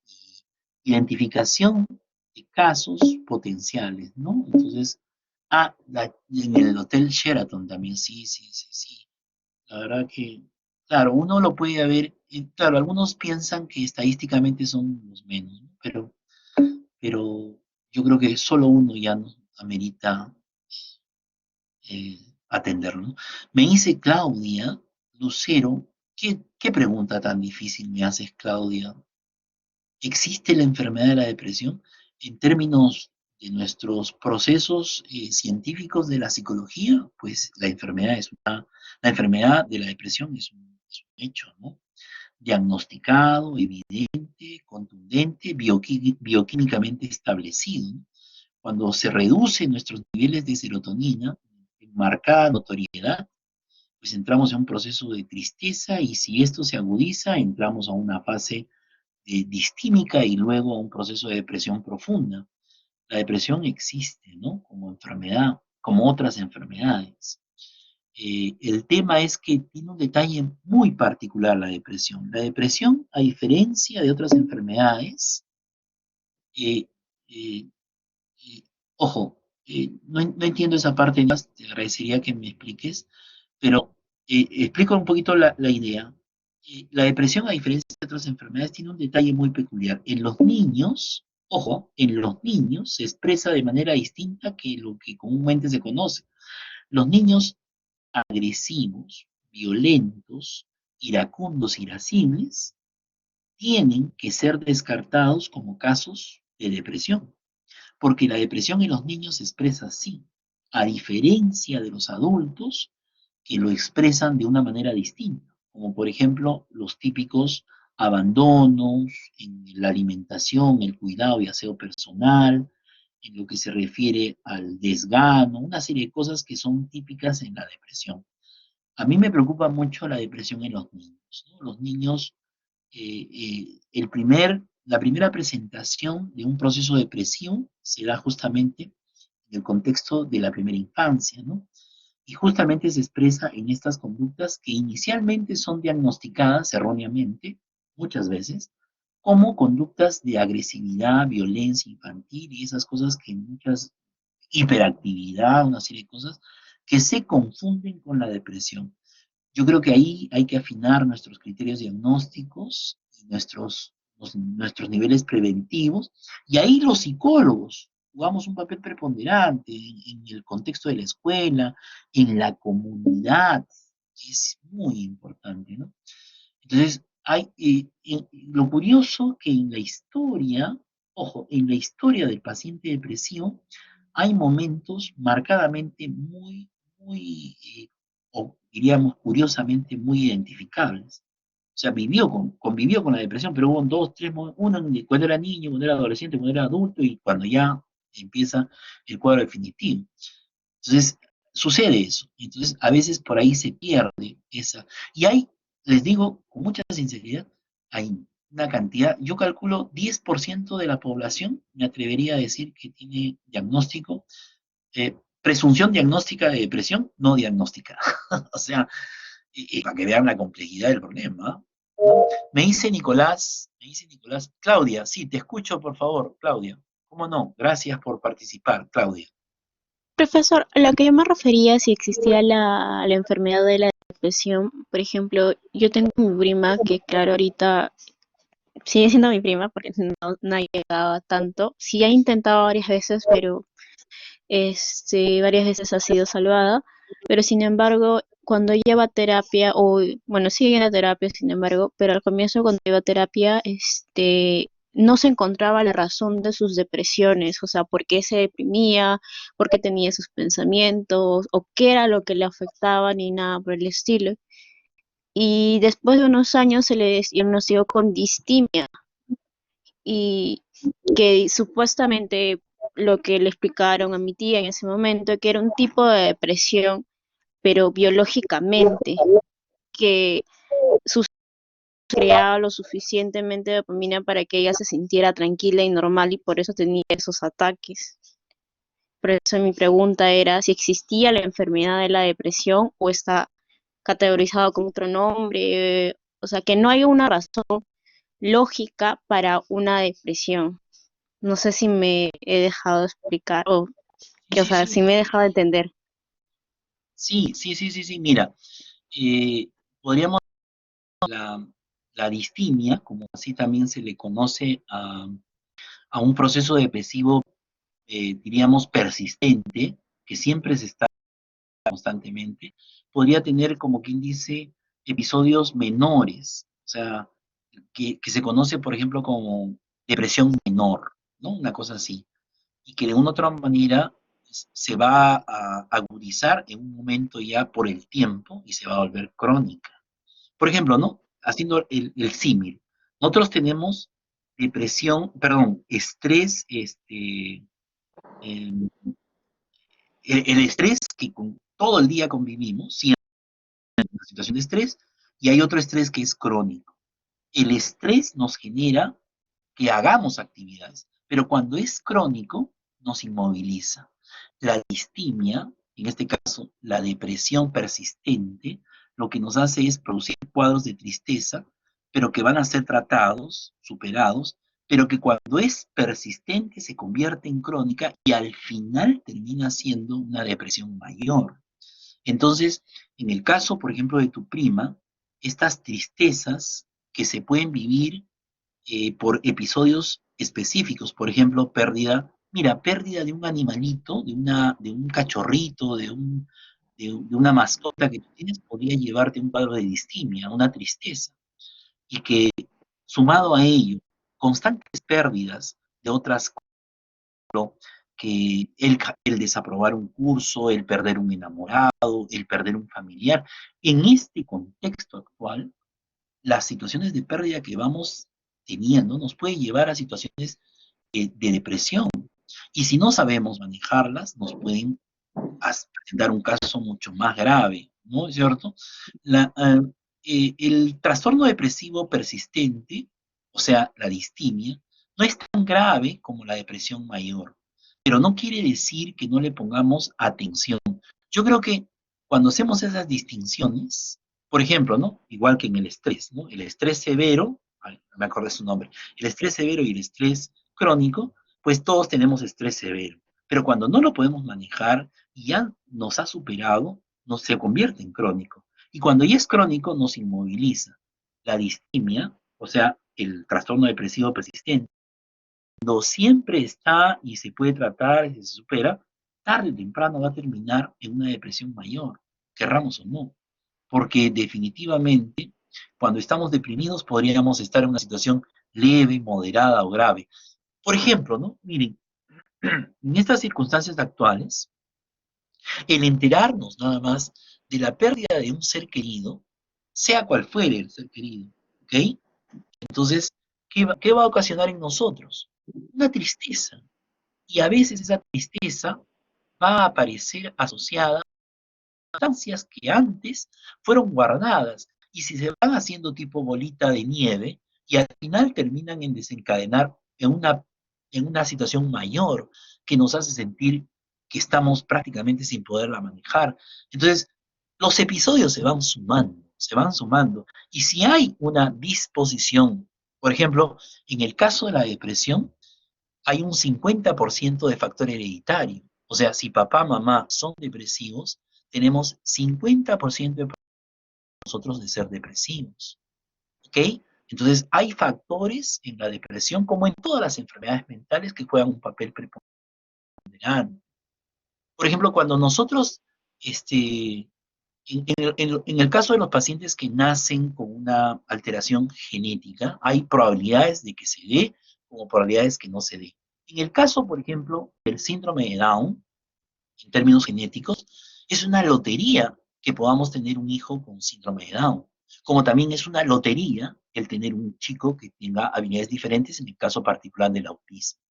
y identificación de casos potenciales, ¿no? Entonces, en el Hotel Sheraton también, sí, sí, sí, sí. La verdad que, claro, uno lo puede ver, y claro, algunos piensan que estadísticamente son los menos, ¿no? Pero yo creo que solo uno ya no amerita eh, atenderlo, ¿no? Me dice Claudia Lucero, ¿qué pregunta tan difícil me haces, Claudia? ¿Existe la enfermedad de la depresión? En términos de nuestros procesos científicos de la psicología, pues la enfermedad de la depresión es un hecho, ¿no? Diagnosticado, evidente, contundente, bioquímicamente establecido, ¿no? Cuando se reducen nuestros niveles de serotonina, en marcada notoriedad, pues entramos en un proceso de tristeza y si esto se agudiza, entramos a una fase distímica y luego a un proceso de depresión profunda. La depresión existe, ¿no? Como enfermedad, como otras enfermedades. El tema es que tiene un detalle muy particular la depresión. La depresión, a diferencia de otras enfermedades, eh, eh, eh, ojo, no entiendo esa parte, te agradecería que me expliques, pero explico un poquito la idea. La depresión, a diferencia de otras enfermedades, tiene un detalle muy peculiar. En los niños, ojo, en los niños se expresa de manera distinta que lo que comúnmente se conoce. Los niños agresivos, violentos, iracundos, irascibles, tienen que ser descartados como casos de depresión, porque la depresión en los niños se expresa así. a diferencia de los adultos que lo expresan de una manera distinta, como por ejemplo los típicos abandonos en la alimentación, el cuidado y aseo personal, en lo que se refiere al desgano, una serie de cosas que son típicas en la depresión. A mí me preocupa mucho la depresión en los niños, ¿no? Los niños, la primera presentación de un proceso depresivo se da justamente en el contexto de la primera infancia, ¿no? Y justamente se expresa en estas conductas que inicialmente son diagnosticadas erróneamente, muchas veces, como conductas de agresividad, violencia infantil y esas cosas que muchas, hiperactividad, una serie de cosas, que se confunden con la depresión. Yo creo que ahí hay que afinar nuestros criterios diagnósticos y nuestros niveles preventivos, y ahí los psicólogos jugamos un papel preponderante en el contexto de la escuela, en la comunidad, que es muy importante, ¿no? Entonces, lo curioso que en la historia, ojo, en la historia del paciente depresivo, hay momentos marcadamente o diríamos curiosamente, muy identificables. O sea, convivió con la depresión, pero hubo dos, tres, uno cuando era niño, cuando era adolescente, cuando era adulto y cuando ya empieza el cuadro definitivo. Entonces, sucede eso. Entonces, a veces por ahí se pierde esa. Y hay, les digo con mucha sinceridad, hay una cantidad, yo calculo 10% de la población, me atrevería a decir que tiene diagnóstico, presunción diagnóstica de depresión, no diagnóstica. O sea, para que vean la complejidad del problema. ¿No? Me dice Nicolás, Claudia, sí, te escucho, por favor, Claudia. ¿Cómo no? Gracias por participar, Claudia. Profesor, a lo que yo me refería si existía la enfermedad de la depresión, por ejemplo, yo tengo mi prima que claro ahorita sigue siendo mi prima porque no ha llegado tanto, sí ha intentado varias veces, pero varias veces ha sido salvada, pero sin embargo, cuando ella va a terapia, o bueno, sigue en la terapia, sin embargo, pero al comienzo cuando iba a terapia, no se encontraba la razón de sus depresiones, o sea, por qué se deprimía, por qué tenía esos pensamientos, o qué era lo que le afectaba, ni nada por el estilo. Y después de unos años se le diagnosticó con distimia, y que supuestamente lo que le explicaron a mi tía en ese momento, que era un tipo de depresión, pero biológicamente, que sus creaba lo suficientemente dopamina para que ella se sintiera tranquila y normal y por eso tenía esos ataques. Por eso mi pregunta era si existía la enfermedad de la depresión o está categorizado con otro nombre, o sea, que no hay una razón lógica para una depresión. No sé si me he dejado explicar Sí, o sí, sea, si sí. me he dejado entender. Sí, sí, sí, sí, sí. Mira, podríamos la, la distimia, como así también se le conoce a un proceso depresivo, diríamos, persistente, que siempre se está constantemente, podría tener, como quien dice, episodios menores, o sea, que se conoce, por ejemplo, como depresión menor, ¿no? Una cosa así, y que de una u otra manera se va a agudizar en un momento ya por el tiempo y se va a volver crónica. Por ejemplo, ¿no? Haciendo el símil, nosotros tenemos depresión, perdón, estrés, eh, el estrés que todo el día convivimos, siempre en una situación de estrés, y hay otro estrés que es crónico. El estrés nos genera que hagamos actividades, pero cuando es crónico, nos inmoviliza. La distimia, en este caso la depresión persistente, lo que nos hace es producir cuadros de tristeza, pero que van a ser tratados, superados, pero que cuando es persistente se convierte en crónica y al final termina siendo una depresión mayor. Entonces, en el caso, por ejemplo, de tu prima, estas tristezas que se pueden vivir por episodios específicos, por ejemplo, pérdida de un animalito, de un cachorrito, de una mascota que tú tienes, podría llevarte a un cuadro de distimia, una tristeza, y que sumado a ello, constantes pérdidas de otras cosas, que el desaprobar un curso, el perder un enamorado, el perder un familiar. En este contexto actual, las situaciones de pérdida que vamos teniendo nos puede llevar a situaciones de depresión. Y si no sabemos manejarlas, nos pueden presentar un caso mucho más grave, ¿no es cierto? La, el trastorno depresivo persistente, o sea, la distimia, no es tan grave como la depresión mayor, pero no quiere decir que no le pongamos atención. Yo creo que cuando hacemos esas distinciones, por ejemplo, ¿no? Igual que en el estrés, ¿no? El estrés severo, ay, no me acordé su nombre, el estrés severo y el estrés crónico, pues todos tenemos estrés severo, pero cuando no lo podemos manejar y ya nos ha superado, nos se convierte en crónico. Y cuando ya es crónico, nos inmoviliza. La distimia, o sea, el trastorno depresivo persistente, cuando siempre está y se puede tratar y se supera, tarde o temprano va a terminar en una depresión mayor, querramos o no. Porque definitivamente, cuando estamos deprimidos, podríamos estar en una situación leve, moderada o grave. Por ejemplo, ¿no? Miren, en estas circunstancias actuales, el enterarnos nada más de la pérdida de un ser querido, sea cual fuere el ser querido, ¿ok? Entonces, qué va a ocasionar en nosotros? Una tristeza. Y a veces esa tristeza va a aparecer asociada sustancias que antes fueron guardadas y si se van haciendo tipo bolita de nieve y al final terminan en desencadenar en una situación mayor que nos hace sentir que estamos prácticamente sin poderla manejar. Entonces, los episodios se van sumando. Y si hay una disposición, por ejemplo, en el caso de la depresión, hay un 50% de factor hereditario. O sea, si papá, mamá son depresivos, tenemos 50% de nosotros de ser depresivos. ¿Ok? Entonces, hay factores en la depresión, como en todas las enfermedades mentales, que juegan un papel preponderante. Por ejemplo, cuando nosotros, en el caso de los pacientes que nacen con una alteración genética, hay probabilidades de que se dé como probabilidades que no se dé. En el caso, por ejemplo, del síndrome de Down, en términos genéticos, es una lotería que podamos tener un hijo con síndrome de Down. Como también es una lotería el tener un chico que tenga habilidades diferentes en el caso particular del autismo.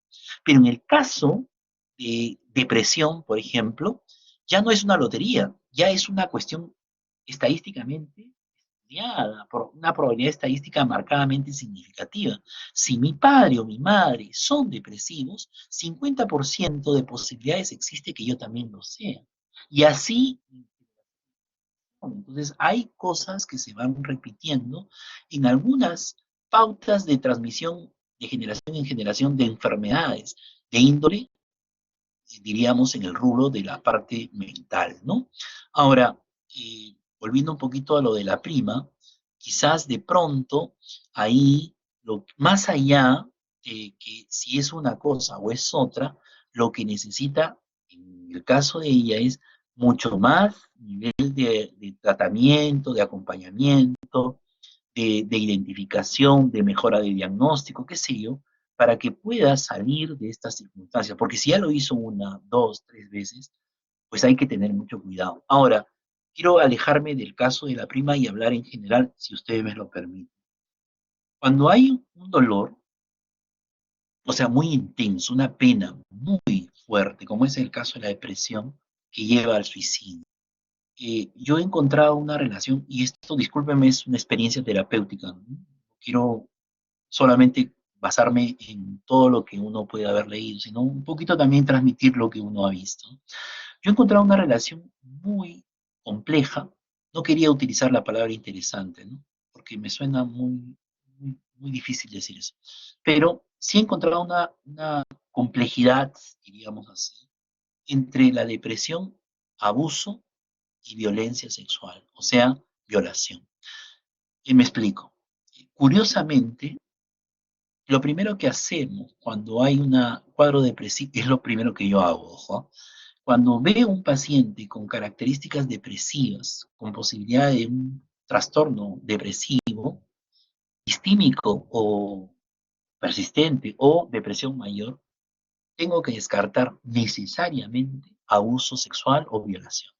Pero en el caso de depresión, por ejemplo, ya no es una lotería, ya es una cuestión estadísticamente estudiada, por una probabilidad estadística marcadamente significativa. Si mi padre o mi madre son depresivos, 50% de posibilidades existe que yo también lo sea. Y así, entonces hay cosas que se van repitiendo en algunas pautas de transmisión de generación en generación de enfermedades de índole, diríamos, en el rubro de la parte mental, ¿no? Ahora, volviendo un poquito a lo de la prima, quizás de pronto ahí, más allá de que si es una cosa o es otra, lo que necesita, en el caso de ella, es mucho más nivel de tratamiento, de acompañamiento, de identificación, de mejora de diagnóstico, qué sé yo, para que pueda salir de estas circunstancias. Porque si ya lo hizo una, dos, tres veces, pues hay que tener mucho cuidado. Ahora, quiero alejarme del caso de la prima y hablar en general, si ustedes me lo permiten. Cuando hay un dolor, o sea, muy intenso, una pena muy fuerte, como es el caso de la depresión, que lleva al suicidio, yo he encontrado una relación, y esto, discúlpeme, es una experiencia terapéutica, ¿no? Quiero solamente basarme en todo lo que uno puede haber leído, sino un poquito también transmitir lo que uno ha visto. Yo he encontrado una relación muy compleja, no quería utilizar la palabra interesante, ¿no? Porque me suena muy difícil decir eso, pero sí he encontrado una complejidad, diríamos así, entre la depresión, abuso y violencia sexual, o sea, violación. Y me explico. Curiosamente, lo primero que hacemos cuando hay un cuadro depresivo, es lo primero que yo hago, ojo, cuando veo un paciente con características depresivas, con posibilidad de un trastorno depresivo, distímico o persistente o depresión mayor, tengo que descartar necesariamente abuso sexual o violación.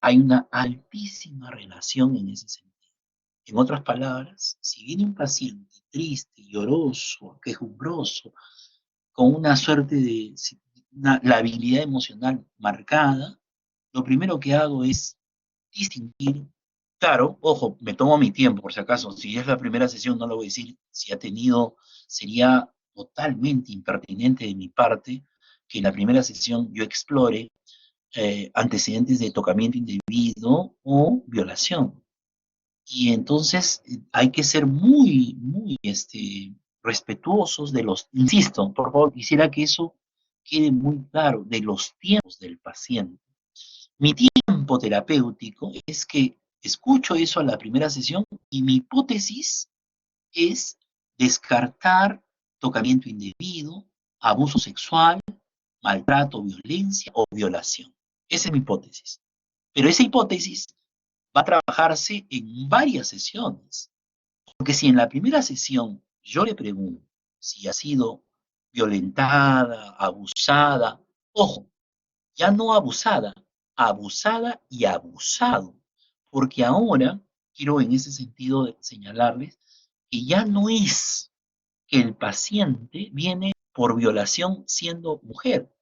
Hay una altísima relación en ese sentido. En otras palabras, si viene un paciente triste, lloroso, quejumbroso, con una suerte de la habilidad emocional marcada, lo primero que hago es distinguir. Claro, ojo, me tomo mi tiempo por si acaso. Si es la primera sesión, no lo voy a decir. Si ha tenido, sería totalmente impertinente de mi parte que en la primera sesión yo explore antecedentes de tocamiento indebido o violación. Y entonces hay que ser muy, muy respetuosos de los, insisto, por favor, quisiera que eso quede muy claro, de los tiempos del paciente. Mi tiempo terapéutico es que escucho eso a la primera sesión y mi hipótesis es descartar tocamiento indebido, abuso sexual, maltrato, violencia o violación. Esa es mi hipótesis. Pero esa hipótesis va a trabajarse en varias sesiones. Porque si en la primera sesión yo le pregunto si ha sido violentada, abusada, ojo, ya no abusada, abusada y abusado. Porque ahora quiero en ese sentido señalarles que ya no es que el paciente viene por violación siendo mujer.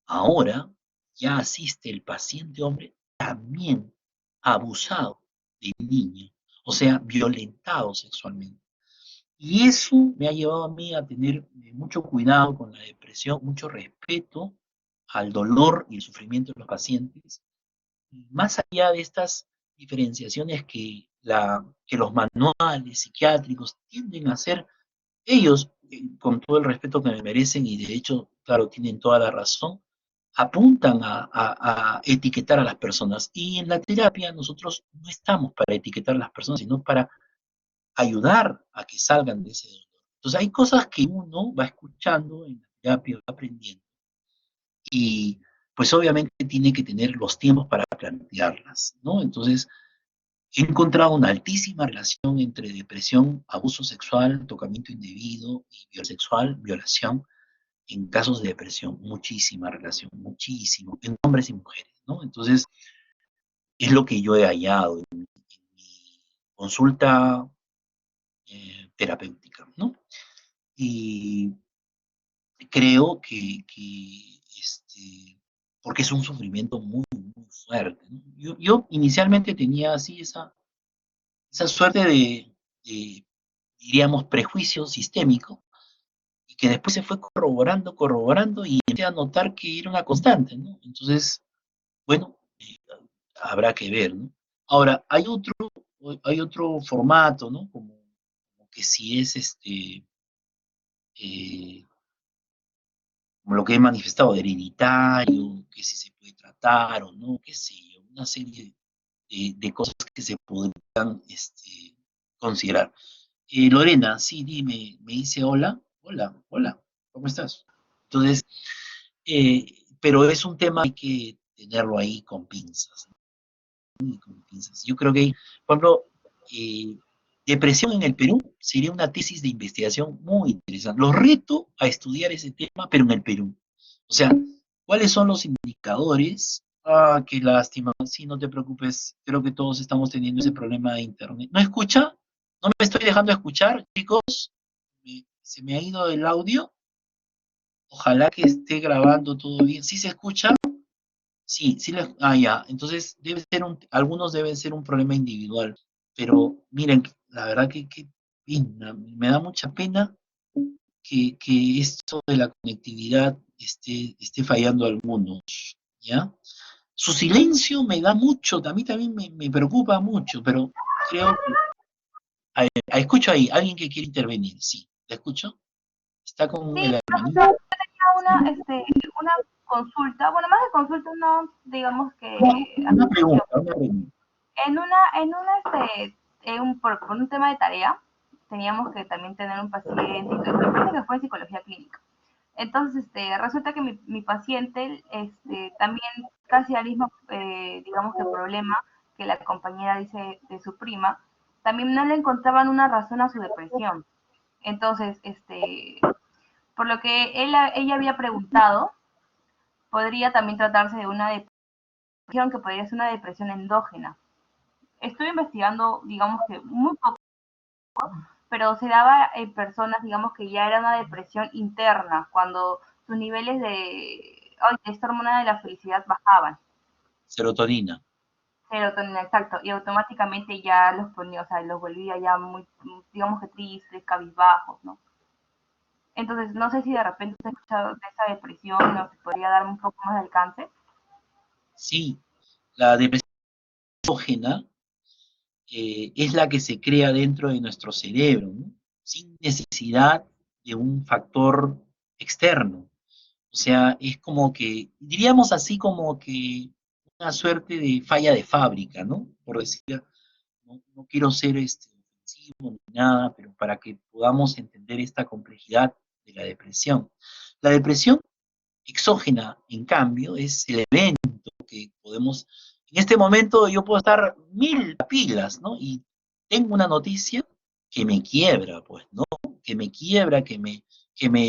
Ahora ya asiste el paciente hombre también abusado de niño, o sea, violentado sexualmente. Y eso me ha llevado a mí a tener mucho cuidado con la depresión, mucho respeto al dolor y el sufrimiento de los pacientes, y más allá de estas diferenciaciones que los manuales psiquiátricos tienden a hacer, ellos, con todo el respeto que me merecen, y de hecho, claro, tienen toda la razón, apuntan a etiquetar a las personas. Y en la terapia nosotros no estamos para etiquetar a las personas, sino para ayudar a que salgan de ese dolor. Entonces hay cosas que uno va escuchando en la terapia, va aprendiendo, y pues obviamente tiene que tener los tiempos para plantearlas, ¿no? Entonces, he encontrado una altísima relación entre depresión, abuso sexual, tocamiento indebido y sexual, violación, en casos de depresión. Muchísima relación, muchísimo, en hombres y mujeres, ¿no? Entonces, es lo que yo he hallado en mi consulta terapéutica, ¿no? Y creo porque es un sufrimiento muy, muy fuerte, ¿no? Yo inicialmente tenía así esa suerte de, diríamos, prejuicio sistémico, y que después se fue corroborando, corroborando, y empecé a notar que era una constante, ¿no? Entonces, bueno, habrá que ver, ¿no? Ahora, hay otro formato, ¿no? Como que si es eh, como lo que he manifestado, de hereditario, que si se puede tratar o no, qué sé yo, una serie de cosas que se podrían considerar. Lorena, sí, dime, me dice hola, hola, hola, ¿cómo estás? Entonces, pero es un tema que hay que tenerlo ahí con pinzas, ¿no? Con pinzas. Yo creo que, por ejemplo, eh, depresión en el Perú sería una tesis de investigación muy interesante. Los reto a estudiar ese tema, pero en el Perú. O sea, ¿cuáles son los indicadores? Ah, qué lástima. Sí, no te preocupes. Creo que todos estamos teniendo ese problema de internet. ¿No escucha? ¿No me estoy dejando escuchar, chicos? ¿Se me ha ido el audio? Ojalá que esté grabando todo bien. ¿Sí se escucha? Sí, sí, ya. Entonces, algunos deben ser un problema individual. Pero miren, la verdad que pena, me da mucha pena que esto de la conectividad esté fallando a algunos, ¿ya? Su silencio me da mucho, a mí también me preocupa mucho, pero creo que... escucho ahí, alguien que quiere intervenir, sí, ¿la escucho? Está con Sí, el hermanito. profesor, tenía ¿Sí? una consulta, bueno, más de consulta, no, digamos No, que una aclaración. pregunta, una pregunta. Por un tema de tarea, teníamos que también tener un paciente, y todo, que fue en psicología clínica. Entonces, resulta que mi paciente, también casi al mismo, digamos que problema que la compañera dice de su prima, también no le encontraban una razón a su depresión. Entonces, Por lo que ella había preguntado, podría también tratarse de una depresión, dijeron que podría ser una depresión endógena. Estuve investigando, digamos que muy poco, pero se daba en personas, digamos que ya era una depresión interna, cuando sus niveles de esta hormona de la felicidad bajaban. Serotonina. Serotonina, exacto, y automáticamente ya los ponía, o sea, los volvía ya muy, digamos que tristes, cabizbajos, ¿no? Entonces, no sé si de repente usted ha escuchado de esa depresión o si podría darme un poco más de alcance. Sí, la depresión endógena es la que se crea dentro de nuestro cerebro, ¿no? Sin necesidad de un factor externo. O sea, es como que, diríamos así como que una suerte de falla de fábrica, ¿no? Por decir, no quiero ser ofensivo ni nada, pero para que podamos entender esta complejidad de la depresión. La depresión exógena, en cambio, es el evento que podemos, en este momento yo puedo estar mil pilas, ¿no? Y tengo una noticia que me quiebra, pues, ¿no? Que me quiebra, que me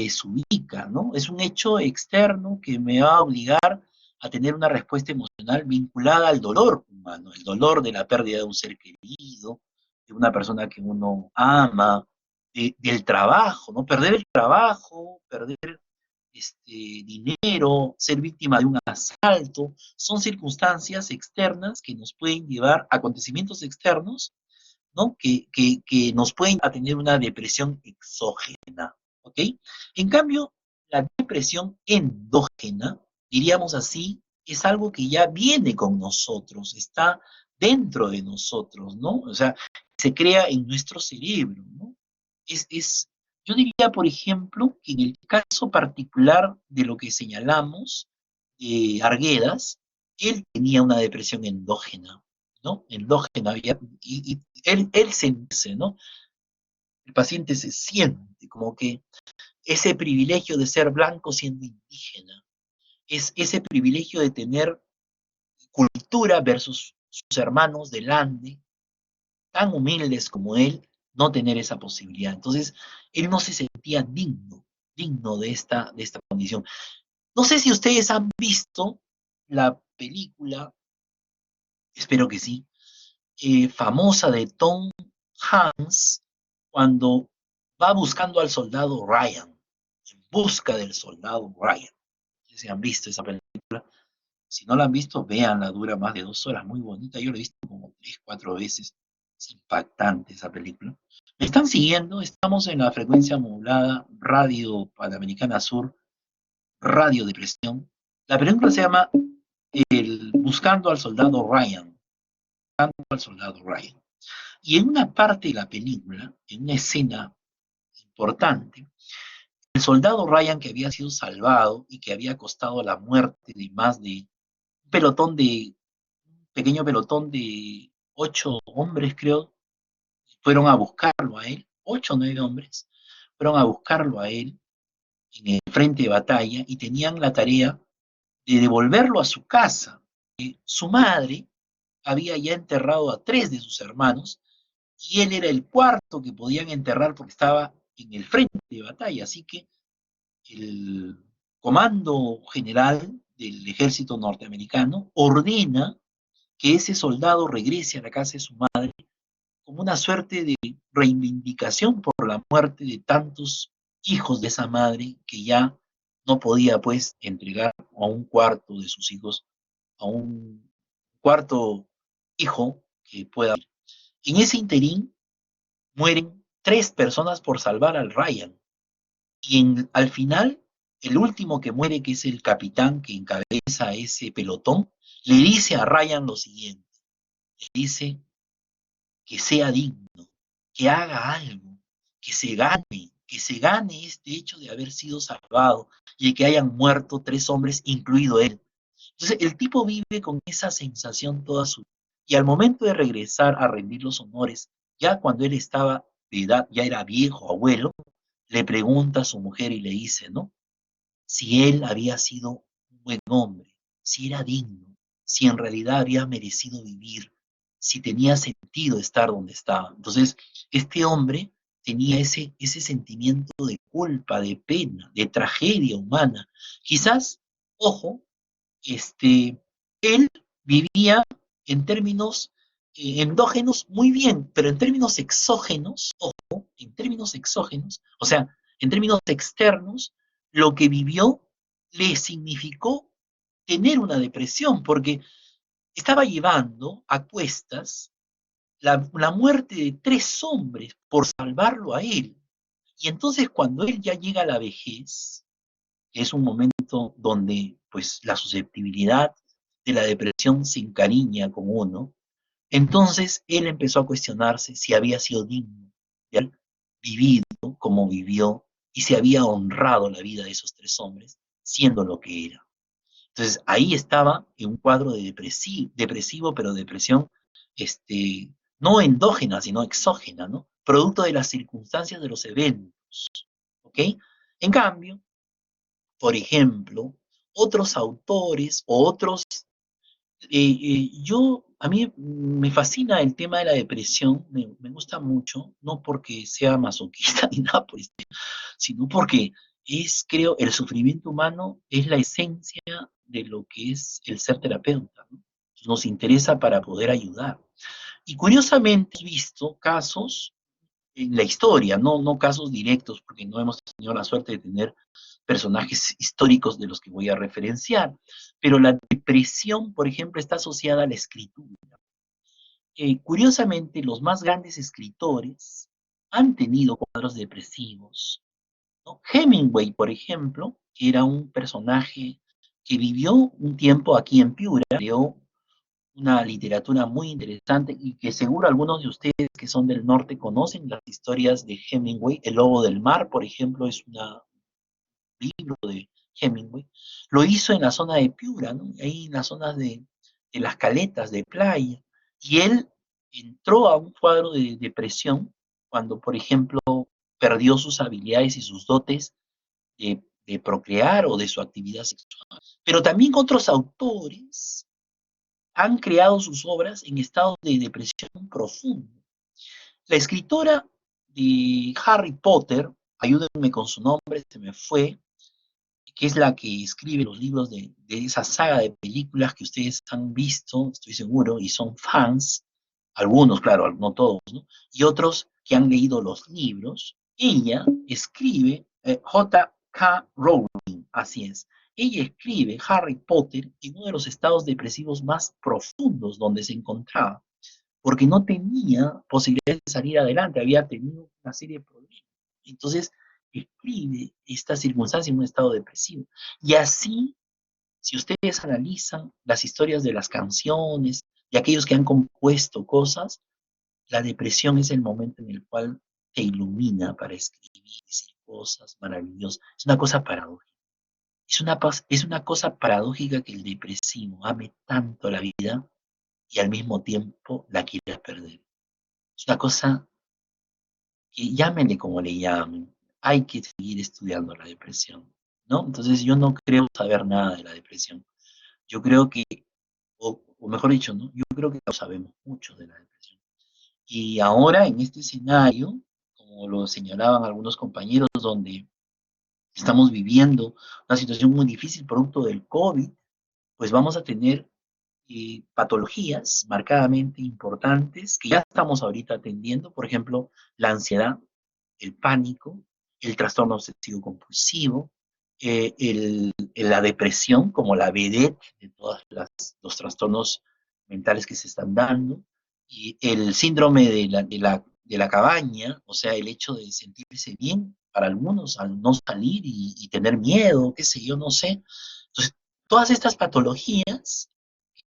desubica, ¿no? Es un hecho externo que me va a obligar a tener una respuesta emocional vinculada al dolor humano, el dolor de la pérdida de un ser querido, de una persona que uno ama, del trabajo, ¿no? Perder el trabajo, perder dinero, ser víctima de un asalto, son circunstancias externas que nos pueden llevar, acontecimientos externos, ¿no? Que nos pueden a tener una depresión exógena, ¿ok? En cambio, la depresión endógena, diríamos así, es algo que ya viene con nosotros, está dentro de nosotros, ¿no? O sea, se crea en nuestro cerebro, ¿no? Es, yo diría, por ejemplo, que en el caso particular de lo que señalamos, Arguedas, él tenía una depresión endógena, ¿no? Endógena, y él se dice, ¿no? El paciente se siente como que ese privilegio de ser blanco siendo indígena, es ese privilegio de tener cultura versus sus hermanos del Ande, tan humildes como él, no tener esa posibilidad. Entonces, él no se sentía digno de esta condición. No sé si ustedes han visto la película, espero que sí, famosa de Tom Hanks, cuando va buscando al soldado Ryan, en busca del soldado Ryan. No sé si han visto esa película. Si no la han visto, véanla, dura más de 2 horas, muy bonita. Yo la he visto como 3, 4 veces. Es impactante esa película. ¿Me están siguiendo? Estamos en la frecuencia modulada Radio Panamericana Sur, Radio Depresión. La película se llama Buscando al Soldado Ryan. Buscando al Soldado Ryan. Y en una parte de la película, en una escena importante, el soldado Ryan que había sido salvado y que había costado la muerte de más de un pelotón de pequeño pelotón de 8 hombres, creo, fueron a buscarlo a él, 8 o 9 hombres, fueron a buscarlo a él en el frente de batalla y tenían la tarea de devolverlo a su casa. Su madre había ya enterrado a 3 de sus hermanos y él era el cuarto que podían enterrar porque estaba en el frente de batalla. Así que el comando general del ejército norteamericano ordena que ese soldado regrese a la casa de su madre como una suerte de reivindicación por la muerte de tantos hijos de esa madre que ya no podía pues entregar a un cuarto de sus hijos, a un cuarto hijo que pueda. En ese interín mueren 3 personas por salvar al Ryan. Y al final, el último que muere, que es el capitán que encabeza ese pelotón, le dice a Ryan lo siguiente, le dice, que sea digno, que haga algo, que se gane este hecho de haber sido salvado y de que hayan muerto 3 hombres, incluido él. Entonces, el tipo vive con esa sensación toda su vida. Y al momento de regresar a rendir los honores, ya cuando él estaba de edad, ya era viejo, abuelo, le pregunta a su mujer y le dice, ¿no? Si él había sido un buen hombre, si era digno, si en realidad había merecido vivir, si tenía sentido estar donde estaba. Entonces, este hombre tenía ese sentimiento de culpa, de pena, de tragedia humana. Quizás, ojo, él vivía en términos endógenos muy bien, pero en términos exógenos, ojo, en términos exógenos, o sea, en términos externos, lo que vivió le significó tener una depresión, porque estaba llevando a cuestas la muerte de 3 hombres por salvarlo a él. Y entonces cuando él ya llega a la vejez, que es un momento donde pues la susceptibilidad de la depresión se encariña con uno, entonces él empezó a cuestionarse si había sido digno de haber vivido como vivió y si había honrado la vida de esos 3 hombres siendo lo que era. Entonces ahí estaba en un cuadro de depresivo, pero depresión no endógena, sino exógena, ¿no? Producto de las circunstancias de los eventos, ¿ok? En cambio, por ejemplo, otros autores o otros, a mí me fascina el tema de la depresión, me gusta mucho, no porque sea masoquista ni nada por eso, sino porque creo, el sufrimiento humano es la esencia de lo que es el ser terapeuta, ¿no? Nos interesa para poder ayudar. Y curiosamente he visto casos en la historia, no casos directos, porque no hemos tenido la suerte de tener personajes históricos de los que voy a referenciar, pero la depresión, por ejemplo, está asociada a la escritura. Curiosamente, los más grandes escritores han tenido cuadros depresivos, ¿no? Hemingway, por ejemplo, era un personaje que vivió un tiempo aquí en Piura, creó una literatura muy interesante y que seguro algunos de ustedes que son del norte conocen las historias de Hemingway. El Lobo del Mar, por ejemplo, es un libro de Hemingway. Lo hizo en la zona de Piura, ¿no? Ahí en las zonas de las caletas de playa. Y él entró a un cuadro de depresión cuando, por ejemplo, perdió sus habilidades y sus dotes de procrear o de su actividad sexual. Pero también otros autores han creado sus obras en estados de depresión profundo. La escritora de Harry Potter, ayúdenme con su nombre, se me fue, que es la que escribe los libros de esa saga de películas que ustedes han visto, estoy seguro, y son fans, algunos, claro, no todos, ¿no? Y otros que han leído los libros. Ella escribe, J.K. Rowling, así es. Ella escribe Harry Potter en uno de los estados depresivos más profundos donde se encontraba, porque no tenía posibilidades de salir adelante, había tenido una serie de problemas. Entonces, escribe esta circunstancia en un estado depresivo. Y así, si ustedes analizan las historias de las canciones, de aquellos que han compuesto cosas, la depresión es el momento en el cual te ilumina para escribir, decir cosas maravillosas. Es una cosa paradójica. Es una cosa paradójica que el depresivo ame tanto la vida y al mismo tiempo la quiera perder. Es una cosa que llámenle como le llamen, hay que seguir estudiando la depresión, ¿no? Entonces yo no creo saber nada de la depresión. Yo creo que, o mejor dicho, ¿no? Yo creo que no sabemos mucho de la depresión. Y ahora en este escenario, como lo señalaban algunos compañeros, donde estamos viviendo una situación muy difícil producto del COVID, pues vamos a tener patologías marcadamente importantes que ya estamos ahorita atendiendo, por ejemplo, la ansiedad, el pánico, el trastorno obsesivo compulsivo, la depresión como la vedette de todos los trastornos mentales que se están dando, y el síndrome de la cabaña, o sea, el hecho de sentirse bien para algunos al no salir y tener miedo, qué sé yo, no sé. Entonces, todas estas patologías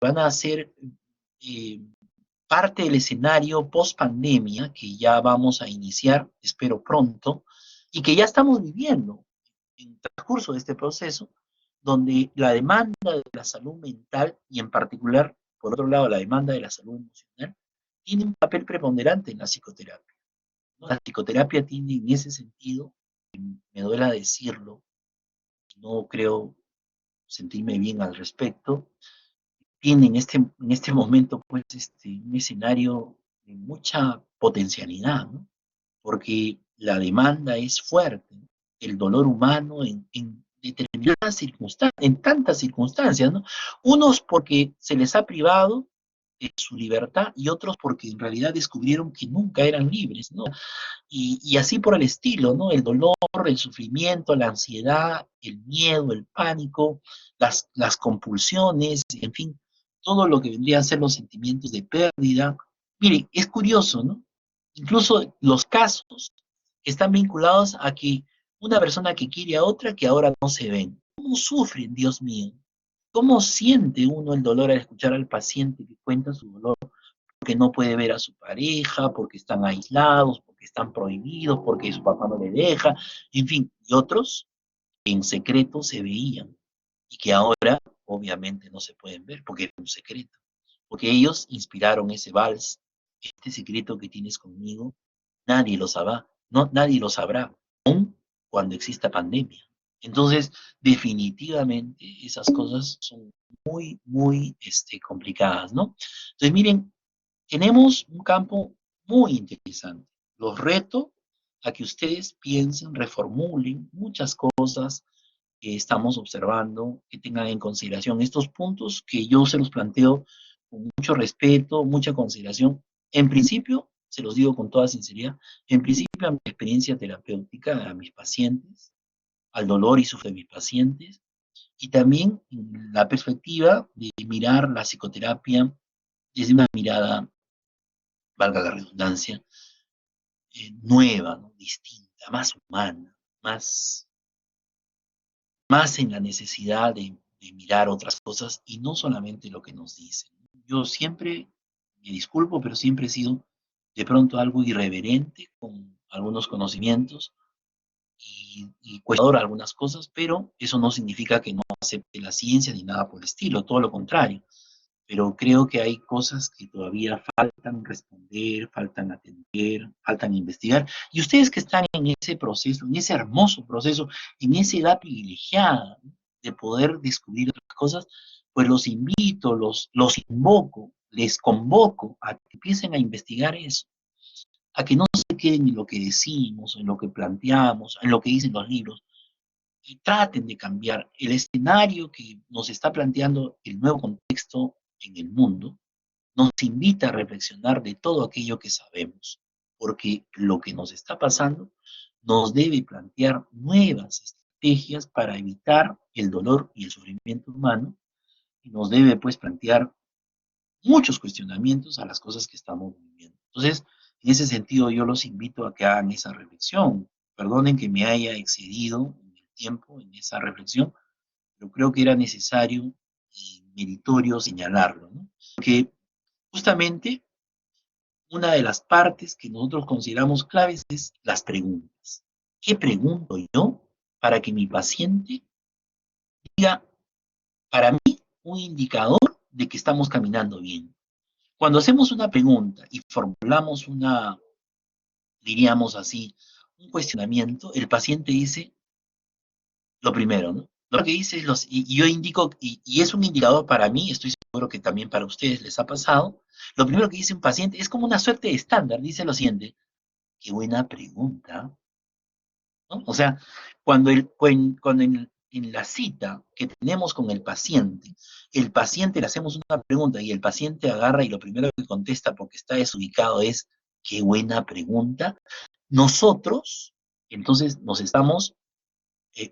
van a ser eh, parte del escenario post pandemia que ya vamos a iniciar, espero pronto, y que ya estamos viviendo en el transcurso de este proceso, donde la demanda de la salud mental y en particular, por otro lado, la demanda de la salud emocional, tiene un papel preponderante en la psicoterapia, ¿no? La psicoterapia tiene en ese sentido, me duela decirlo, no creo sentirme bien al respecto, tiene en este momento pues un escenario de mucha potencialidad, ¿no? Porque la demanda es fuerte, el dolor humano en determinadas circunstancias, en tantas circunstancias, ¿no? Unos porque se les ha privado de su libertad y otros porque en realidad descubrieron que nunca eran libres, ¿no? Y así por el estilo, ¿no? El dolor, el sufrimiento, la ansiedad, el miedo, el pánico, las compulsiones, en fin, todo lo que vendría a ser los sentimientos de pérdida. Miren, es curioso, ¿no? Incluso los casos están vinculados a que una persona que quiere a otra que ahora no se ven. ¿Cómo sufren, Dios mío? ¿Cómo siente uno el dolor al escuchar al paciente que cuenta su dolor? Porque no puede ver a su pareja, porque están aislados, porque están prohibidos, porque su papá no le deja, en fin, y otros que en secreto se veían y que ahora obviamente no se pueden ver porque es un secreto, porque ellos inspiraron ese vals, este secreto que tienes conmigo, nadie lo sabrá, no, nadie lo sabrá, aún cuando exista pandemia. Entonces, definitivamente esas cosas son muy complicadas, ¿no? Entonces, miren, tenemos un campo muy interesante. Los reto a que ustedes piensen, reformulen muchas cosas que estamos observando, que tengan en consideración estos puntos que yo se los planteo con mucho respeto, mucha consideración. En principio, se los digo con toda sinceridad, en principio a mi experiencia terapéutica, a mis pacientes, al dolor y sufrimiento de mis pacientes, y también la perspectiva de mirar la psicoterapia desde una mirada, valga la redundancia, nueva, ¿no? Distinta, más humana, más, más en la necesidad de mirar otras cosas y no solamente lo que nos dicen. Yo siempre, me disculpo, pero siempre he sido de pronto algo irreverente con algunos conocimientos y cuestionador algunas cosas, pero eso no significa que no acepte la ciencia ni nada por el estilo, todo lo contrario. Pero creo que hay cosas que todavía faltan responder, faltan atender, faltan investigar. Y ustedes que están en ese proceso, en ese hermoso proceso, en esa edad privilegiada, ¿no?, de poder descubrir otras cosas, pues los invito, los invoco, les convoco a que empiecen a investigar eso, a que no se queden en lo que decimos, en lo que planteamos, en lo que dicen los libros, y traten de cambiar el escenario que nos está planteando el nuevo contexto en el mundo, nos invita a reflexionar de todo aquello que sabemos, porque lo que nos está pasando nos debe plantear nuevas estrategias para evitar el dolor y el sufrimiento humano, y nos debe pues plantear muchos cuestionamientos a las cosas que estamos viviendo. Entonces, en ese sentido, yo los invito a que hagan esa reflexión. Perdonen que me haya excedido en el tiempo en esa reflexión, pero creo que era necesario y meritorio señalarlo, ¿no? Porque justamente una de las partes que nosotros consideramos claves es las preguntas. ¿Qué pregunto yo para que mi paciente diga, para mí, un indicador de que estamos caminando bien? Cuando hacemos una pregunta y formulamos una, diríamos así, un cuestionamiento, el paciente dice lo primero, ¿no? Lo que dice es, y yo indico, y es un indicador para mí, estoy seguro que también para ustedes les ha pasado, lo primero que dice un paciente es como una suerte de estándar, dice lo siguiente: qué buena pregunta, ¿no? O sea, cuando en la cita que tenemos con el paciente le hacemos una pregunta y el paciente agarra y lo primero que contesta porque está desubicado es, qué buena pregunta, nosotros entonces nos estamos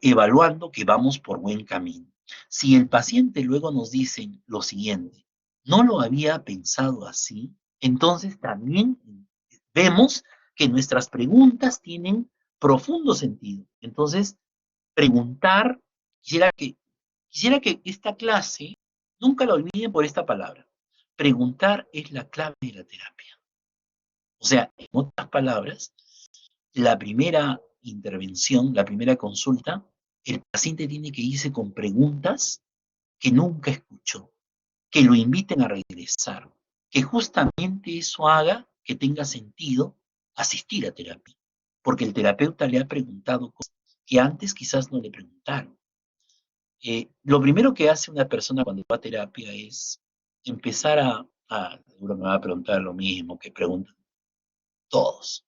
evaluando que vamos por buen camino. Si el paciente luego nos dice lo siguiente, no lo había pensado así, entonces también vemos que nuestras preguntas tienen profundo sentido. Entonces, preguntar, quisiera que esta clase nunca la olviden por esta palabra. Preguntar es la clave de la terapia. O sea, en otras palabras, la primera intervención, la primera consulta, el paciente tiene que irse con preguntas que nunca escuchó, que lo inviten a regresar, que justamente eso haga que tenga sentido asistir a terapia, porque el terapeuta le ha preguntado cosas que antes quizás no le preguntaron. Lo primero que hace una persona cuando va a terapia es empezar seguro me va a preguntar lo mismo que preguntan todos.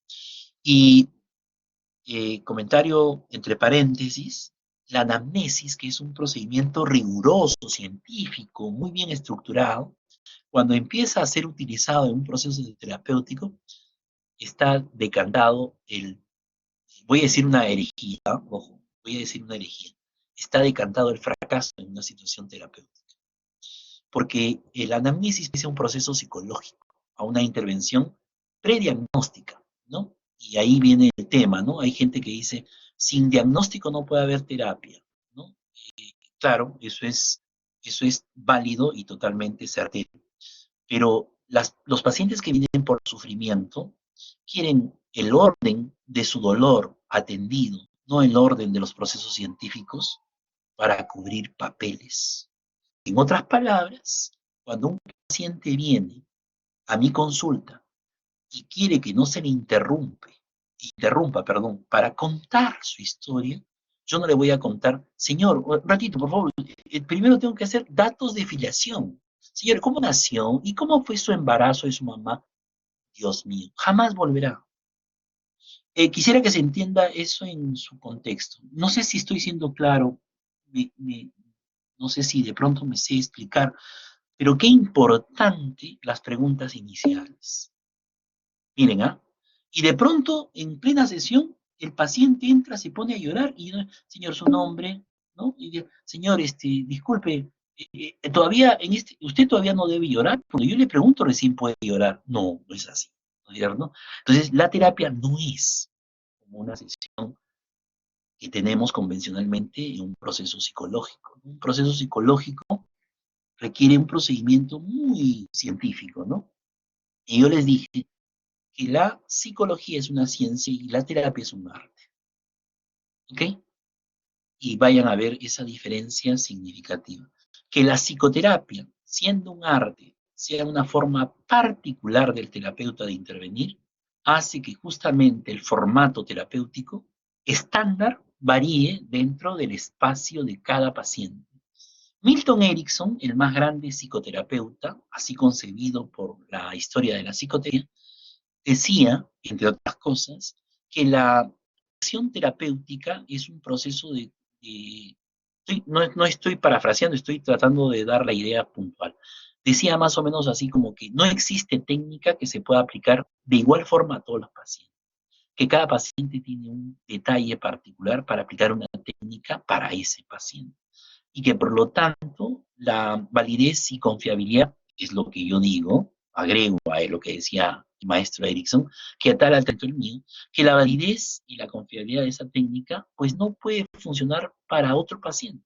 Y Comentario entre paréntesis, la anamnesis, que es un procedimiento riguroso, científico, muy bien estructurado, cuando empieza a ser utilizado en un proceso terapéutico, está decantado voy a decir una herejía, ojo, voy a decir una herejía, está decantado el fracaso en una situación terapéutica. Porque el anamnesis es un proceso psicológico, a una intervención prediagnóstica, ¿no? Y ahí viene el tema, ¿no? Hay gente que dice, sin diagnóstico no puede haber terapia, ¿no? Claro, eso es válido y totalmente certero. Pero los pacientes que vienen por sufrimiento quieren el orden de su dolor atendido, no el orden de los procesos científicos para cubrir papeles. En otras palabras, cuando un paciente viene a mi consulta y quiere que no se le interrumpa, perdón, para contar su historia, yo no le voy a contar, señor, un ratito, por favor, primero tengo que hacer datos de filiación. Señor, ¿cómo nació y cómo fue su embarazo de su mamá? Dios mío, jamás volverá. Quisiera que se entienda eso en su contexto. No sé si estoy siendo claro, no sé si de pronto me sé explicar, pero qué importante las preguntas iniciales. Miren, ¿ah? Y de pronto, en plena sesión, el paciente entra, se pone a llorar y, señor, su nombre, ¿no? Y señor, disculpe, todavía usted todavía no debe llorar, porque yo le pregunto recién puede llorar. No, no es así, ¿no es cierto? Entonces, la terapia no es como una sesión que tenemos convencionalmente en un proceso psicológico. Un proceso psicológico requiere un procedimiento muy científico, ¿no? Y yo les dije que la psicología es una ciencia y la terapia es un arte, ¿ok? Y vayan a ver esa diferencia significativa. Que la psicoterapia, siendo un arte, sea una forma particular del terapeuta de intervenir, hace que justamente el formato terapéutico estándar varíe dentro del espacio de cada paciente. Milton Erickson, el más grande psicoterapeuta, así concebido por la historia de la psicoterapia, decía, entre otras cosas, que la acción terapéutica es un proceso no estoy parafraseando, estoy tratando de dar la idea puntual. Decía más o menos así como que no existe técnica que se pueda aplicar de igual forma a todos los pacientes, que cada paciente tiene un detalle particular para aplicar una técnica para ese paciente y que por lo tanto la validez y confiabilidad es lo que yo digo, agrego a lo que decía el maestro Erickson, que a tal atento el mío, que la validez y la confiabilidad de esa técnica pues no puede funcionar para otro paciente,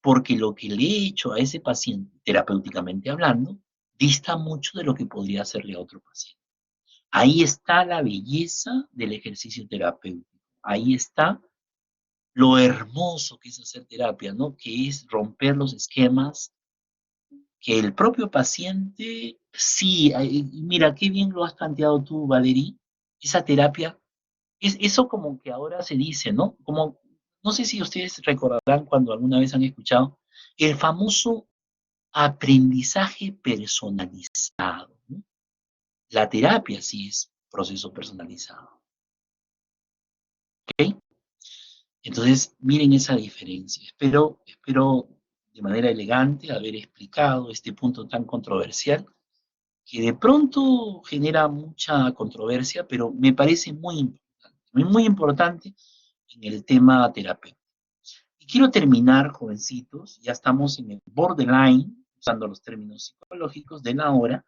porque lo que le he hecho a ese paciente, terapéuticamente hablando, dista mucho de lo que podría hacerle a otro paciente. Ahí está la belleza del ejercicio terapéutico, ahí está lo hermoso que es hacer terapia, ¿no? Que es romper los esquemas, que el propio paciente, sí, mira, qué bien lo has planteado tú, Valerie, esa terapia, eso como que ahora se dice, ¿no? Como, no sé si ustedes recordarán cuando alguna vez han escuchado el famoso aprendizaje personalizado, ¿no? La terapia sí es proceso personalizado, ¿ok? Entonces, miren esa diferencia. Espero de manera elegante haber explicado este punto tan controversial, que de pronto genera mucha controversia, pero me parece muy importante en el tema terapéutico. Y quiero terminar, jovencitos, ya estamos en el borderline, usando los términos psicológicos de la hora,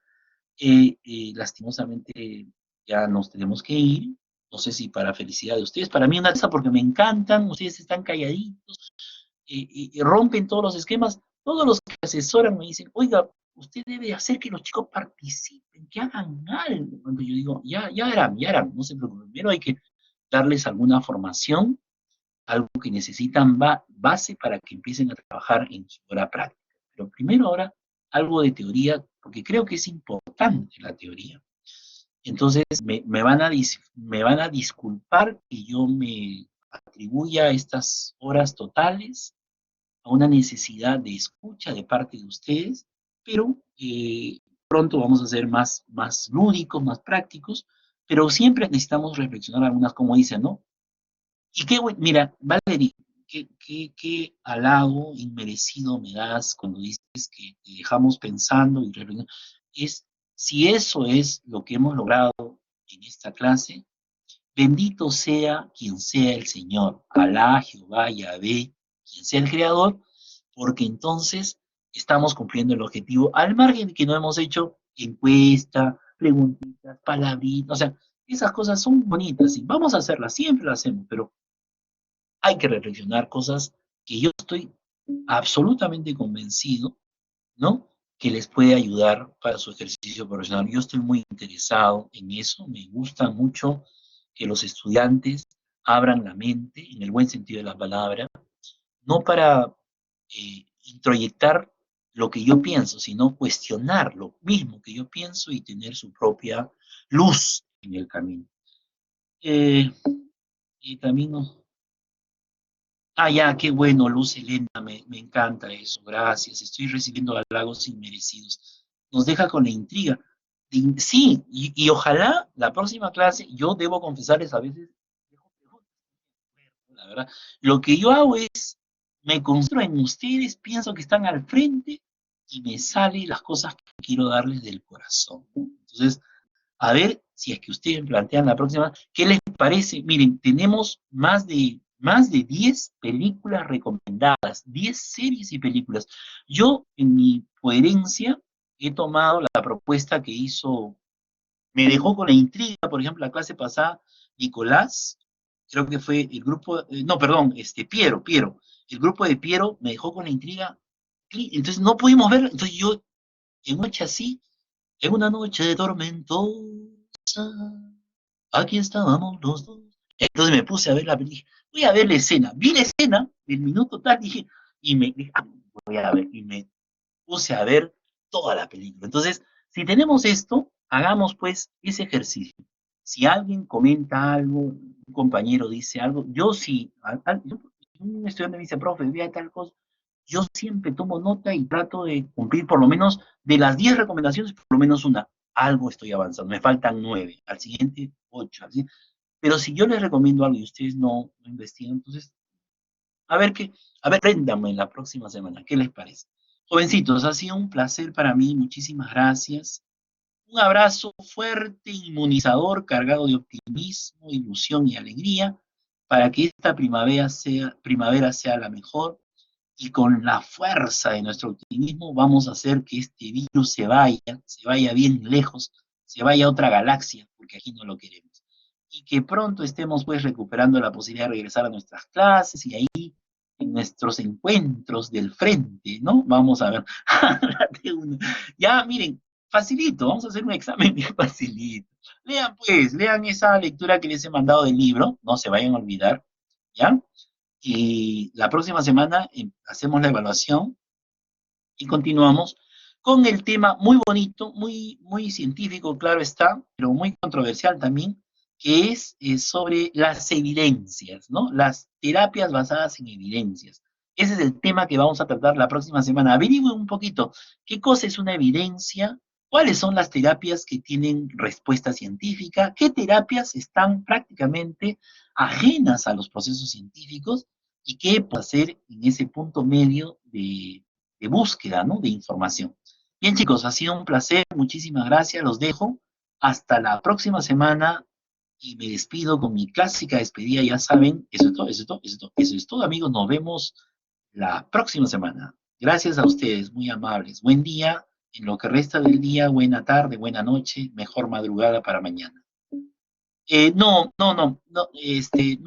lastimosamente ya nos tenemos que ir. No sé si para felicidad de ustedes, para mí una cosa porque me encantan, ustedes están calladitos, y rompen todos los esquemas. Todos los que asesoran me dicen, oiga, usted debe hacer que los chicos participen, que hagan algo. Cuando yo digo, ya harán, no se preocupen. Primero hay que darles alguna formación, algo que necesitan base para que empiecen a trabajar en su hora práctica. Pero primero ahora algo de teoría, porque creo que es importante la teoría. Entonces me van a disculpar que yo me atribuya estas horas totales a una necesidad de escucha de parte de ustedes, pero pronto vamos a ser más lúdicos, más prácticos, pero siempre necesitamos reflexionar algunas, como dicen, ¿no? Y qué bueno, mira, Valerie, qué halago inmerecido me das cuando dices que te dejamos pensando y reflexionando. Es, si eso es lo que hemos logrado en esta clase, bendito sea el Señor, Alá, Jehová, Yahvé, quien sea el Creador, porque entonces estamos cumpliendo el objetivo, al margen de que no hemos hecho encuesta, preguntitas, palabritas, o sea, esas cosas son bonitas, y vamos a hacerlas, siempre las hacemos, pero hay que reflexionar cosas que yo estoy absolutamente convencido, ¿no? Que les puede ayudar para su ejercicio profesional. Yo estoy muy interesado en eso, me gusta mucho que los estudiantes abran la mente, en el buen sentido de la palabra, no para introyectar lo que yo pienso, sino cuestionar lo mismo que yo pienso y tener su propia luz en el camino. Eh, y también ya, qué bueno, Luz Helena, me encanta eso, gracias, estoy recibiendo halagos inmerecidos. Nos deja con la intriga. Sí, y ojalá la próxima clase, yo debo confesarles a veces, la verdad, lo que yo hago es, me concentro en ustedes, pienso que están al frente y me salen las cosas que quiero darles del corazón. Entonces, a ver si es que ustedes plantean la próxima. ¿Qué les parece? Miren, tenemos más de 10 películas recomendadas, 10 series y películas. Yo, en mi coherencia, he tomado la propuesta que hizo, me dejó con la intriga, por ejemplo, la clase pasada, Nicolás, creo que fue el grupo, no, perdón, Piero, el grupo de Piero me dejó con la intriga, entonces no pudimos ver, entonces yo, en noche así, en una noche tormentosa, aquí estábamos los dos. Entonces me puse a ver la película, voy a ver la escena, vi la escena del minuto tal, dije, y me dije, voy a ver, y me puse a ver toda la película. Entonces, si tenemos esto, hagamos pues ese ejercicio. Si alguien comenta algo, un compañero dice algo, yo si un estudiante me dice, profe, vea tal cosa, yo siempre tomo nota y trato de cumplir por lo menos de las 10 recomendaciones, por lo menos una. Algo estoy avanzando, me faltan 9, al siguiente 8. Pero si yo les recomiendo algo y ustedes no investigan, entonces a ver qué, a ver, préndanme la próxima semana, ¿qué les parece? Jovencitos, ha sido un placer para mí, muchísimas gracias. Un abrazo fuerte, inmunizador, cargado de optimismo, ilusión y alegría, para que esta primavera sea la mejor y con la fuerza de nuestro optimismo vamos a hacer que este virus se vaya bien lejos, se vaya a otra galaxia, porque aquí no lo queremos. Y que pronto estemos pues recuperando la posibilidad de regresar a nuestras clases y ahí en nuestros encuentros del frente, ¿no? Vamos a ver. Ya, miren, facilito, vamos a hacer un examen bien facilito. Lean pues, lean esa lectura que les he mandado del libro, no se vayan a olvidar, ¿ya? Y la próxima semana hacemos la evaluación y continuamos con el tema muy bonito, muy científico, claro está, pero muy controversial también, que es sobre las evidencias, ¿no? Las terapias basadas en evidencias. Ese es el tema que vamos a tratar la próxima semana. Averigüen un poquito qué cosa es una evidencia, cuáles son las terapias que tienen respuesta científica, qué terapias están prácticamente ajenas a los procesos científicos y qué puede hacer en ese punto medio de búsqueda, ¿no? De información. Bien, chicos, ha sido un placer, muchísimas gracias, los dejo. Hasta la próxima semana y me despido con mi clásica despedida, ya saben, eso es todo, eso es todo, eso es todo, eso es todo, amigos, nos vemos la próxima semana. Gracias a ustedes, muy amables. Buen día, en lo que resta del día, buena tarde, buena noche, mejor madrugada para mañana. No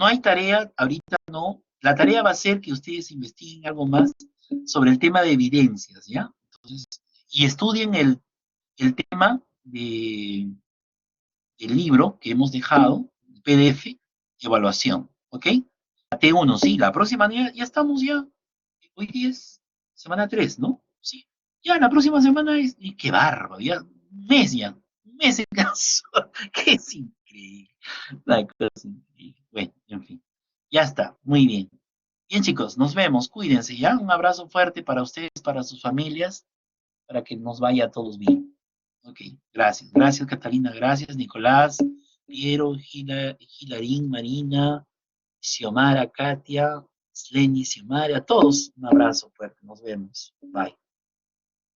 hay tarea, ahorita no. La tarea va a ser que ustedes investiguen algo más sobre el tema de evidencias, ¿ya? Entonces, y estudien el tema del libro que hemos dejado, el PDF, evaluación, ¿ok? T1, sí, la próxima ya estamos ya, hoy día es semana 3, ¿no? Sí, ya la próxima semana es, y qué bárbaro, ya, un mes en caso, que es increíble, la cosa es increíble. Bueno, en fin, ya está, muy bien. Bien, chicos, nos vemos, cuídense, ¿ya? Un abrazo fuerte para ustedes, para sus familias, para que nos vaya a todos bien. Ok, gracias. Gracias, Catalina. Gracias, Nicolás, Piero, Hilarín, Marina, Xiomara, Katia, Sleni, Xiomara, a todos un abrazo fuerte, nos vemos, bye.